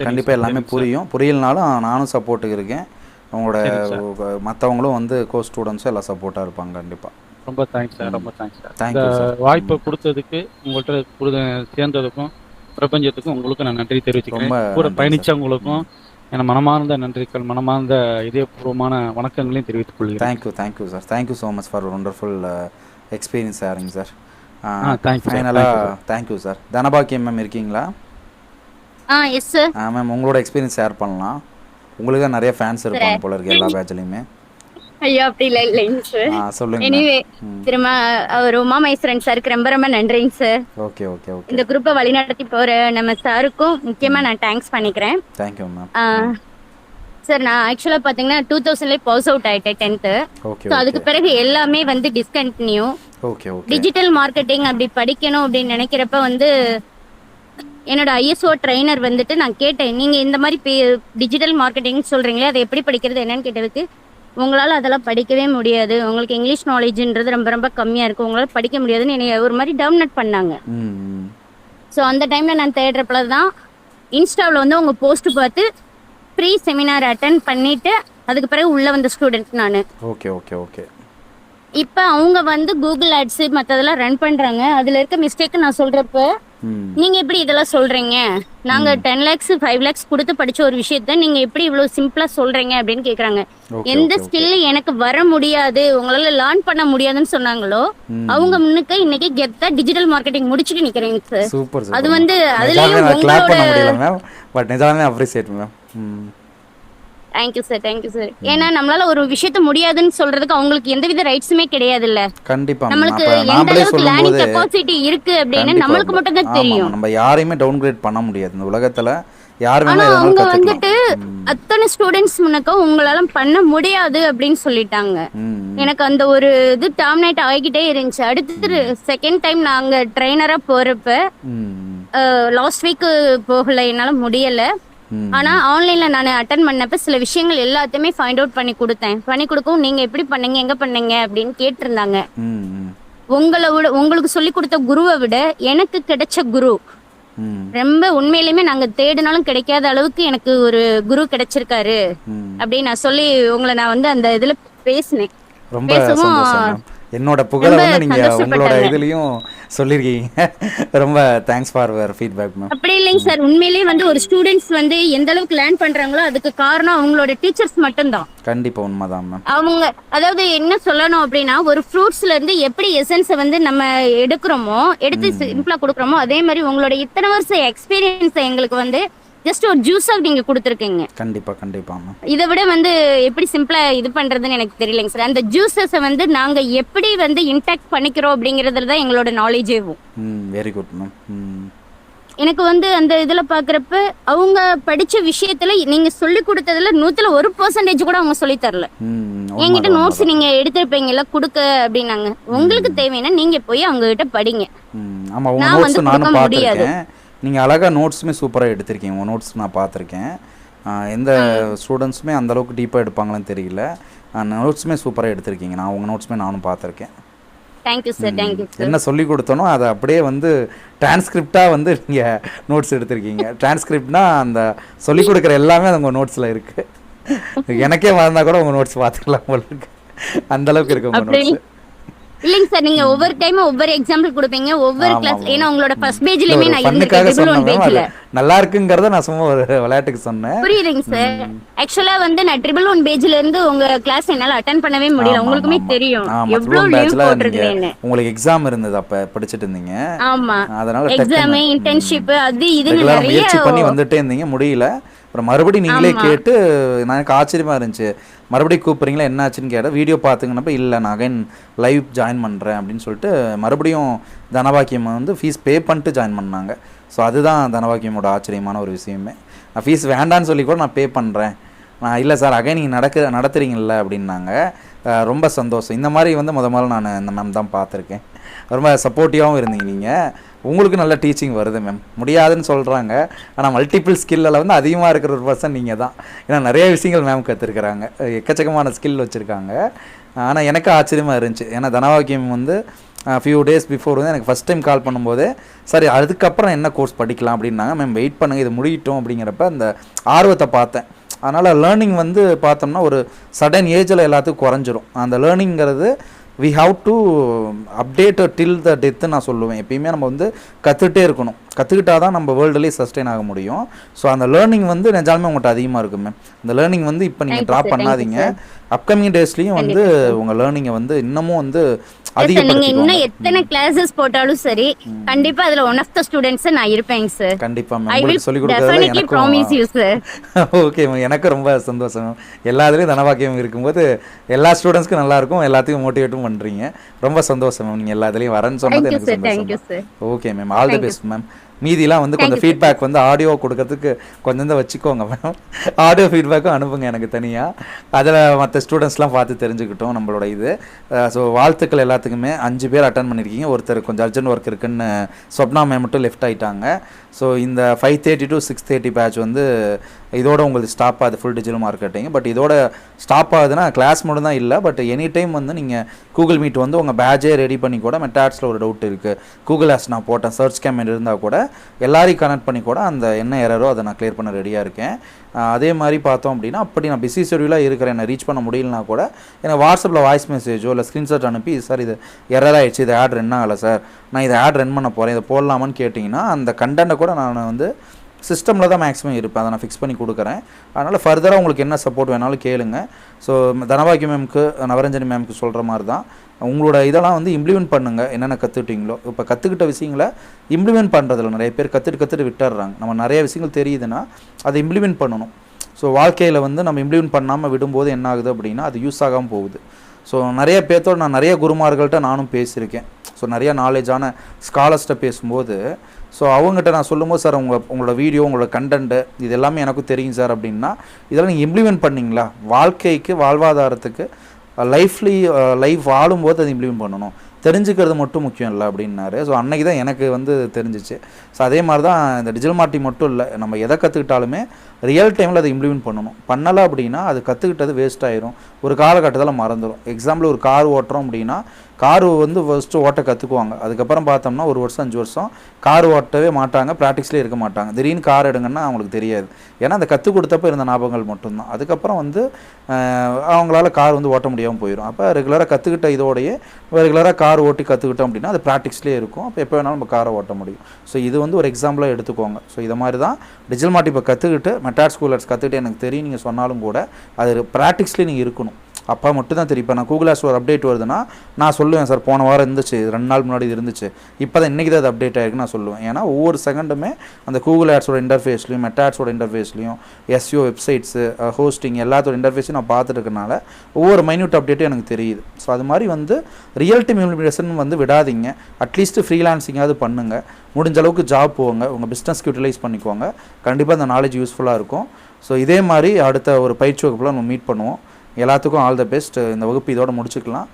கண்டிப்பாக எல்லாமே புரியும். புரியலனாலும் நானும் சப்போர்ட்டுக்கு இருக்கேன். அவங்களோட மற்றவங்களும் வந்து கோ ஸ்டூடெண்ட்ஸும் எல்லாம் சப்போர்ட்டாக இருப்பாங்க. கண்டிப்பாக. ரொம்ப தேங்க்ஸ் சார். ரொம்ப தேங்க்ஸ் சார். இந்த வாய்ப்பை கொடுத்ததுக்கு, உங்கள்கிட்ட சேர்ந்ததுக்கும் பிரபஞ்சத்துக்கும் உங்களுக்கு நான் நன்றி தெரிவிச்சுக்கிறேன். கூட பயணிச்சவங்களுக்கும் என் மனமார்ந்த நன்றிகள், மனமார்ந்த இதயபூர்வமான வணக்கங்களையும் தெரிவித்துக் கொள்கிறேன். Thank you sir. Thank you so much for wonderful experience sharing sir. ஃபைனலாக தேங்க்யூ சார். தனபாக்கியம் மேம் இருக்கீங்களா? Yes sir. மேம் உங்களோட எக்ஸ்பீரியன்ஸ் ஷேர் பண்ணலாம். உங்களுக்கு தான் நிறைய ஃபேன்ஸ் இருப்பாங்க போல இருக்கு எல்லா பேட்ச்லையுமே. ஐயோ அப்படி இல்லைங்க சார். சொல்லுங்க. எனிவே திரும்ப அவர் உமாமேஸ்வரன் சாருக்கு ரொம்ப ரொம்ப நன்றிங்க சார். Okay okay okay. இந்த குரூப்பை வழிநடத்தி போற நம்ம சாருக்கும் முக்கியமா நான் தேங்க்ஸ் பண்ணிக்கிறேன். Thank you ma'am. சார் நான் ஆக்சுவலா பாத்தீங்கன்னா 2000ல பாஸ் அவுட் ஆயிட்டேன் 10th. ஓகே. அதுக்கு பிறகு எல்லாமே வந்து discontinue. Okay okay. Digital marketing அப்படி படிக்கணும் அப்படின்னு நினைக்கிறப்ப வந்து என்னோட ஐஎஸ்ஓ ட்ரைனர் வந்துட்டு நான் கேட்டேன், நீங்க இந்த மாதிரி டிஜிட்டல் மார்க்கெட்டிங் சொல்றீங்களே அதை எப்படி படிக்கிறது என்னன்னு கேட்டதுக்கு, உங்களால் அதெல்லாம் படிக்கவே முடியாது, உங்களுக்கு இங்கிலீஷ் நாலேஜ்ன்றது ரொம்ப ரொம்ப கம்மியாக இருக்குது, உங்களால் படிக்க முடியாதுன்னு என்னை ஒரு மாதிரி டவுன் பண்ணாங்க. ஸோ அந்த டைமில் நான் தேடுறப்பல தான் இன்ஸ்டாவில் வந்து உங்கள் போஸ்ட் பார்த்து ப்ரீ செமினார் அட்டன் பண்ணிவிட்டு அதுக்கு பிறகு உள்ளே வந்த ஸ்டூடெண்ட் நான். Okay okay okay. இப்போ அவங்க வந்து கூகுள் ஆட்ஸு மற்றதெல்லாம் ரன் பண்ணுறாங்க. அதில் இருக்க மிஸ்டேக்கு நான் சொல்கிறப்ப நீங்கள் எப்படி இதெல்லாம் சொல்கிறீங்க, நாங்கள் 10 lakhs 5 lakhs கொடுத்து படித்த ஒரு விஷயத்த நீங்கள் எப்படி இவ்வளோ சிம்பிளாக சொல்கிறீங்க அப்படின்னு கேட்குறாங்க. எந்த ஸ்கில் எனக்கு வர முடியாது, உங்களால் லேர்ன் பண்ண முடியாதுன்னு சொன்னாங்களோ அவங்க முன்னுக்கு இன்னைக்கு கெத்தா டிஜிட்டல் மார்க்கெட்டிங் முடிச்சுட்டு நிற்கிறேங்க சார். சூப்பர். அது வந்து அதுலேயும் தேங்க்யூ சார். Thank you sir. ஏன்னா நம்மளால ஒரு விஷயத்த முடியாதுன்னு சொல்றதுக்கு அவங்களுக்கு எந்தவித ரைட்ஸுமே கிடையாது இல்ல. கண்டிப்பா. நம்மளுக்கு எந்த அளவுக்கு லேர்னிங் கெபாசிட்டி இருக்கு அப்படின்னு நம்மளுக்கு மட்டும் தான் தெரியும். நம்ம யாரையுமே டவுன் கிரேட் பண்ண முடியாது இந்த உலகத்துல. யாருமே அவங்க வந்துட்டு அத்தனை ஸ்டூடெண்ட்ஸ் முன்னக்க உங்களால பண்ண முடியாது அப்படின்னு சொல்லிட்டாங்க. எனக்கு அந்த ஒரு இது டாமினேட் ஆகிக்கிட்டே இருந்துச்சு. அடுத்து செகண்ட் டைம் நாங்க ட்ரைனரா போறப்ப லாஸ்ட் வீக் போகல, என்னால முடியல. ஆனா ஆன்லைன்ல நான் அட்டன் பண்ணப்ப சில விஷயங்கள் எல்லாத்தையுமே ஃபைண்ட் அவுட் பண்ணி கொடுக்கவும் நீங்க எப்படி பண்ணீங்க எங்க பண்ணீங்க அப்படின்னு கேட்டிருந்தாங்க. உங்களுக்கு சொல்லி கொடுத்த குருவை விட எனக்கு கிடைச்ச குரு ரொம்ப உண்மையிலுமே நாங்க தேடினாலும் கிடைக்காத அளவுக்கு எனக்கு ஒரு குரு கிடைச்சிருக்காரு அப்படின்னு நான் சொல்லி உங்களை நான் வந்து அந்த இதுல பேசினேன். பேசவும் என்னோட புகழை வந்து நீங்க உங்களோட இதுலயும் சொல்லிருக்கீங்க. ரொம்ப thanks for your feedback ma'am. அப்படி இல்லைங்க சார், உண்மையிலேயே வந்து ஒரு ஸ்டூடெண்ட்ஸ் வந்து எந்த அளவுக்கு லேர்ன் பண்றாங்களோ அதுக்கு காரணம் அவங்களோட டீச்சர்ஸ் மட்டும்தான். கண்டிப்பா உண்மைதான் மேம். அவங்க அதாவது என்ன சொல்லணும் அப்படின்னா, ஒரு ஃப்ரூட்ஸ்ல இருந்து எப்படி எசன்ஸை வந்து நம்ம எடுத்து சிம்பிளா கொடுக்குறோமோ அதே மாதிரி உங்களோட இத்தனை வருஷம் எக்ஸ்பீரியன்ஸை எங்களுக்கு வந்து ஜஸ்ட் ஒரு ஜூஸா நீங்க கொடுத்துருக்கீங்க. கண்டிப்பா கண்டிப்பா மேம். இதை விட வந்து எப்படி சிம்பிளா இது பண்றதுன்னு எனக்கு தெரியலைங்க சார். அந்த ஜூஸஸை வந்து நாங்க எப்படி வந்து இன்டாக்ட் பண்ணிக்கிறோம் அப்படிங்கறதுல தான் எங்களோட நாலேஜேவும். Very good ma'am. எனக்கு வந்து அந்த இதுல பாக்குறப்ப அவங்க படிச்ச விஷயத்துல நீங்க சொல்லி கொடுத்ததுல 100% கூட அவங்க சொல்லி தரல. என்கிட்ட நோட்ஸ் நீங்க எடுத்திருப்பீங்கல்ல கொடுக்க அப்படின்னாங்க. உங்களுக்கு தேவைன்னா நீங்க போய் அவங்க கிட்ட படிங்க. ஆமாம், உங்கள் நோட்ஸ் நானும் பார்த்துருக்கேன். நீங்கள் அழகாக நோட்ஸுமே சூப்பராக எடுத்திருக்கீங்க. உங்கள் நோட்ஸ் நான் பார்த்துருக்கேன். எந்த ஸ்டூடெண்ட்ஸுமே அந்தளவுக்கு டீப்பாக எடுப்பாங்களான்னு தெரியல. நோட்ஸுமே சூப்பராக எடுத்திருக்கீங்க. நான் உங்கள் நோட்ஸுமே நானும் பார்த்துருக்கேன். Thank you sir. Thank you sir. என்ன சொல்லி கொடுத்தனோ அதை அப்படியே வந்து டிரான்ஸ்கிரிப்டாக வந்து நீங்கள் நோட்ஸ் எடுத்திருக்கீங்க. டிரான்ஸ்கிரிப்ட்னா அந்த சொல்லி கொடுக்குற எல்லாமே அது உங்கள் நோட்ஸில் இருக்குது. எனக்கே மறந்தா கூட உங்கள் நோட்ஸ் பார்த்துக்கலாம் உங்களுக்கு, அந்தளவுக்கு இருக்குது உங்கள் நோட்ஸ். இல்லைங்க சார், நீங்க ஒவ்வொரு டைம் ஒவ்வொரு எக்ஸாம்பிள் கொடுப்பீங்க ஒவ்வொரு கிளாஸ். ஏன்னா உங்களோட ஃபர்ஸ்ட் பேஜ்லயுமே நான் இருந்தேன். நல்லா இருக்குங்கறத நான் சும்மா ஒரு விளையாட்டுக்கு சொன்னேன். புரியுதுங்க சார். ஆக்சுவலா வந்து நான் 111 பேஜ்ல இருந்து உங்க கிளாஸ் என்னால அட்டெண்ட் பண்ணவே முடியல. உங்களுக்குமே தெரியும் எவ்வளவு லீவ் போட்டுருக்கேன்னு. உங்களுக்கு எக்ஸாம் இருந்தது, அப்ப படிச்சிட்டு இருந்தீங்க. ஆமா, அதனால எக்ஸாம் இன்டர்ன்ஷிப் அது இதுன்னு நிறைய முயற்சி பண்ணி வந்துட்டே இருந்தீங்க, முடியல. அப்புறம் மறுபடியும் நீங்களே கேட்டு எனக்கு ஆச்சரியமா இருந்துச்சு. மறுபடியும் கூப்பிட்றீங்களா என்னாச்சுன்னு கேட்டால் வீடியோ பார்த்துங்கன்னப்ப இல்லை நான் அகைன் லைவ் ஜாயின் பண்ணுறேன் அப்படின்னு சொல்லிட்டு மறுபடியும் தனபாக்கியம் வந்து ஃபீஸ் பே பண்ணிட்டு ஜாயின் பண்ணாங்க. ஸோ அதுதான் தனபாக்கியமோட ஆச்சரியமான ஒரு விஷயமே. நான் ஃபீஸ் வேண்டான்னு சொல்லி கூட நான் பே பண்ணுறேன். நான் இல்லை சார் அகைன் நீங்கள் நடத்துறீங்கல்ல அப்படின்னாங்க. ரொம்ப சந்தோஷம். இந்த மாதிரி வந்து முதல்ல நான் இந்த மேம் தான் பார்த்துருக்கேன். ரொம்ப சப்போர்ட்டிவாகவும் இருந்தீங்க நீங்கள். உங்களுக்கு நல்ல டீச்சிங் வருது மேம். முடியாதுன்னு சொல்கிறாங்க, ஆனால் மல்டிபிள் ஸ்கில்லில் வந்து அதிகமாக இருக்கிற ஒரு பர்சன் நீங்கள் தான். ஏன்னா நிறைய விஷயங்கள் மேம் கற்றுருக்குறாங்க, எக்கச்சக்கமான ஸ்கில் வச்சுருக்காங்க. ஆனால் எனக்கு ஆச்சரியமாக இருந்துச்சு. ஏன்னா தனவாக்கியம் வந்து ஃபியூ டேஸ் பிஃபோர் வந்து எனக்கு ஃபஸ்ட் டைம் கால் பண்ணும்போது சரி அதுக்கப்புறம் என்ன கோர்ஸ் படிக்கலாம் அப்படின்னாங்க. மேம் வெயிட் பண்ணுங்கள், இது முடியட்டும் அப்படிங்கிறப்ப அந்த ஆர்வத்தை பார்த்தேன். அதனால் லேர்னிங் வந்து பார்த்தோம்னா ஒரு சடன் ஏஜில் எல்லாத்துக்கும் குறைஞ்சிரும். அந்த லேர்னிங்கிறது we have to update till the death நான் சொல்லுவேன். எப்பயுமே நம்ம வந்து கற்றுக்கிட்டே இருக்கணும். கற்றுக்கிட்டா தான் நம்ம வேர்ல்டுலேயே சஸ்டெயின் ஆக முடியும். ஸோ அந்த லேர்னிங் வந்து நிஜாலுமே உங்கள்கிட்ட அதிகமாக இருக்கும் மேம். அந்த லேர்னிங் வந்து இப்போ நீங்கள் ட்ராப் பண்ணாதீங்க. அப்கமிங் டேஸ்லையும் வந்து உங்கள் லேர்னிங்கை வந்து இன்னமும் வந்து நீங்க இன்னும் எத்தனை கிளாसेस போட்டாலும் சரி கண்டிப்பா அதுல ஒன் ஆஃப் தி ஸ்டூடண்ட்ஸ் நான் இருப்பேன் சார். கண்டிப்பா மேம், உங்களுக்கு சொல்லி கொடுக்கிறதுல எனக்கு promise you sir. Okay ma'am, எனக்கு ரொம்ப சந்தோஷம். எல்லாத்துலயும் தனபாக்கியம் இருக்கும்போது எல்லா ஸ்டூடண்ட்ஸ்க்கும் நல்லா இருக்கும், எல்லாத்தையும் மோட்டிவேட்டும் பண்றீங்க. ரொம்ப சந்தோஷம் மேம், நீங்க எல்லாத்துலயும் வரேன்னு சொன்னது எனக்கு சந்தோஷம். Okay ma'am, all the best ma'am. மீதிலாம் வந்து கொஞ்சம் ஃபீட்பேக் வந்து ஆடியோ கொடுக்கறதுக்கு கொஞ்சம் தான் வச்சுக்கோங்க மேம். ஆடியோ ஃபீட்பேக்கும் அனுப்புங்க எனக்கு தனியாக. அதில் மற்ற ஸ்டூடெண்ட்ஸ்லாம் பார்த்து தெரிஞ்சுக்கிட்டோம் நம்மளோட இது. ஸோ வாழ்த்துக்கள் எல்லாத்துக்குமே. 5 பேர் அட்டன் பண்ணியிருக்கீங்க. ஒருத்தர் கொஞ்சம் அர்ஜென்ட் ஒர்க் இருக்குன்னு சொப்னா மேம் மட்டும் லெஃப்ட் ஆகிட்டாங்க. ஸோ இந்த 5:30 to 6:30 பேட்ச் வந்து இதோட உங்களுக்கு ஸ்டாப் ஆகுது, ஃபுல் டிஜிட்டல் மார்க்கெட்டிங். பட் இதோட ஸ்டாப் ஆகுதுன்னா கிளாஸ் மட்டும் தான் இல்லை, பட் எனி டைம் வந்து நீங்கள் கூகுள் மீட் வந்து உங்கள் பேட்சே ரெடி பண்ணி கூட மெட்டாட்ஸில் ஒரு டவுட் இருக்குது, கூகுள் ஆஸ் நான் போட்டேன் சர்ச் கேமரா இருந்தால் கூட எல்லாரையும் கனெக்ட் பண்ணி கூட அந்த என்ன எரரோ அதை நான் கிளியர் பண்ண ரெடியாக இருக்கேன். அதே மாதிரி பார்த்தோம் அப்படின்னா அப்படி நான் பிஸி ஷெட்யூலாக இருக்கிறேன், என்னை ரீச் பண்ண முடியலனா கூட எனக்கு வாட்ஸ்அப்பில் வாய்ஸ் மெசேஜோ இல்லை ஸ்க்ரீன்ஷாட் அனுப்பி சார் இது எரர் ஆகிடுச்சு, இது ஆட் ரன் ஆகலை சார், நான் இதை ஆட் ரன் பண்ண போகிறேன், இதை போடலாமான்னு கேட்டிங்கன்னா அந்த கண்டென்ட்டை கூட நான் வந்து சிஸ்டமில் தான் மேக்ஸிமம் இருப்பேன், அதை நான் ஃபிக்ஸ் பண்ணி கொடுக்குறேன். அதனால் ஃபர்தராக உங்களுக்கு என்ன சப்போர்ட் வேணாலும் கேளுங்க. ஸோ தனபாக்கியம் மேம்க்கு நவரஞ்சனி மேம்க்கு சொல்கிற மாதிரி தான் உங்களோட இதெல்லாம் வந்து இம்ப்ளிமெண்ட் பண்ணுங்கள். என்னென்ன கற்றுக்கிட்டீங்களோ இப்போ கற்றுக்கிட்ட விஷயங்களை இம்ப்ளிமெண்ட் பண்ணுறதில்ல நிறைய பேர் கற்றுட்டு விட்டுடுறாங்க. நம்ம நிறைய விஷயங்கள் தெரியுதுன்னா அதை இம்ப்ளிமெண்ட் பண்ணணும். ஸோ வாழ்க்கையில் வந்து நம்ம இம்ப்ளிமெண்ட் பண்ணாமல் விடும்போது என்ன ஆகுது அப்படின்னா அது யூஸ் ஆகாமல் போகுது. ஸோ நிறைய பேர்த்தோடு நான் நிறைய குருமார்கள்ட்ட நானும் பேசியிருக்கேன். ஸோ நிறையா நாலேஜான ஸ்காலர்ஸ்ட்டை பேசும்போது ஸோ அவங்ககிட்ட நான் சொல்லும்போது சார் உங்களோட வீடியோ உங்களோட கண்டென்ட்டு இது எல்லாமே எனக்கும் தெரியும் சார் அப்படின்னா இதெல்லாம் நீங்கள் இம்ப்ளிமெண்ட் பண்ணிங்களா, வாழ்க்கைக்கு வாழ்வாதாரத்துக்கு லைஃப் வாழும்போது அதை இம்ப்ளிமெண்ட் பண்ணணும், தெரிஞ்சுக்கிறது மட்டும் முக்கியம் இல்லை அப்படின்னாரு. ஸோ அன்றைக்கி தான் எனக்கு வந்து தெரிஞ்சிச்சு. ஸோ அதே மாதிரி தான் இந்த டிஜிட்டல் மார்க்கெட்டிங் மட்டும் இல்லை, நம்ம எதை கற்றுக்கிட்டாலுமே ரியல் டைமில் அதை இம்ப்ளிமெண்ட் பண்ணணும். பண்ணலை அப்படின்னா அது கற்றுக்கிட்டது வேஸ்ட் ஆயிரும், ஒரு காலகட்டத்தில் மறந்துடும். எக்ஸாம்பிள் ஒரு கார் ஓட்டுறோம் அப்படின்னா கார் வந்து ஃபஸ்ட்டு ஓட்ட கற்றுக்குவாங்க, அதுக்கப்புறம் பார்த்தோம்னா 1 வருஷம் 5 வருஷம் கார் ஓட்டவே மாட்டாங்க, ப்ராக்டிஸ்லேயே இருக்க மாட்டாங்க. திடீர்னு கார் எடுங்கன்னா அவங்களுக்கு தெரியாது, ஏன்னா அந்த கற்றுக் கொடுத்தப்போ இருந்த ஞாபகங்கள் மட்டும்தான். அதுக்கப்புறம் வந்து அவங்களால கார் வந்து ஓட்ட முடியாமல் போயிடும். அப்போ ரெகுலராக கற்றுக்கிட்ட இதோடையே ரெகுலராக கார் ஓட்டி கற்றுக்கிட்டோம் அப்படின்னா அது ப்ராக்டிஸ்லேயே இருக்கும், அப்போ எப்போ வேணாலும் நம்ம காரை ஓட்ட முடியும். ஸோ இது வந்து ஒரு எக்ஸாம்பிளாக எடுத்துக்கோங்க. ஸோ இதை மாதிரி தான் டிஜிட்டல் மார்க்கெட்டிங் இப்போ கற்றுக்கிட்டு மெட்டாட் ஸ்கூலர்ஸ் கற்றுக்கிட்டு எனக்கு தெரியும் நீங்கள் சொன்னாலும் கூட அது ப்ராக்டிஸ்லேயே நீங்கள் இருக்கணும். அப்பா மட்டும் தான் தெரியும். இப்போ நான் கூகுள் ஆட்ஸ் ஒரு அப்டேட் வருதுன்னா நான் சொல்லுவேன் சார் போன வாரம் இருந்துச்சு, 2 நாள் முன்னாடி இது இருந்துச்சு, இப்போ தான் இன்றைக்கி தான் அது அப்டேட் ஆகிருக்கு நான் சொல்லுவேன். ஏன்னா ஒவ்வொரு செகண்டுமே அந்த கூகுள் ஆட்ஸோட இன்டர்ஃபேஸ்லையும் மெட்டா ஆட்ஸோட இன்டர்ஃபேஸ்லையும் எஸ்இஓ வெப்சைட்ஸு ஹோஸ்டிங் எல்லாத்தோட இன்டர்ஃபேஸையும் நான் பார்த்துட்டு இருக்கனால ஒவ்வொரு மைன்யூட் அப்டேட்டும் எனக்கு தெரியுது. ஸோ அது மாதிரி வந்து ரியல் டைம் இம்ப்ளிமெண்டேஷன் வந்து விடாதீங்க. அட்லீஸ்ட் ஃப்ரீலான்சிங்காவது பண்ணுங்கள். முடிஞ்ச அளவுக்கு ஜாப் போங்க, உங்கள் பிஸ்னஸ்க்கு யூட்டிலைஸ் பண்ணிக்கோங்க. கண்டிப்பாக அந்த நாலேஜ் யூஸ்ஃபுல்லாக இருக்கும். ஸோ இதே மாதிரி அடுத்த ஒரு பயிற்சி வகுப்பில் நம்ம மீட் பண்ணுவோம். எல்லாத்துக்கும் ஆல் த பெஸ்ட். இந்த வகுப்பு இதோட முடிச்சுக்கலாம்.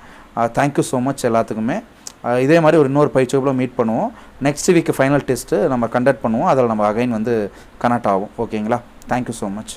தேங்க்யூ ஸோ மச் எல்லாத்துக்குமே. இதே மாதிரி ஒரு இன்னொரு பயிற்சி வகுப்பில் மீட் பண்ணுவோம். நெக்ஸ்ட் வீக் ஃபைனல் டெஸ்ட்டு நம்ம கண்டக்ட் பண்ணுவோம். அதில் நம்ம அகைன் வந்து கனெக்ட் ஆகும். ஓகேங்களா? Thank you so much.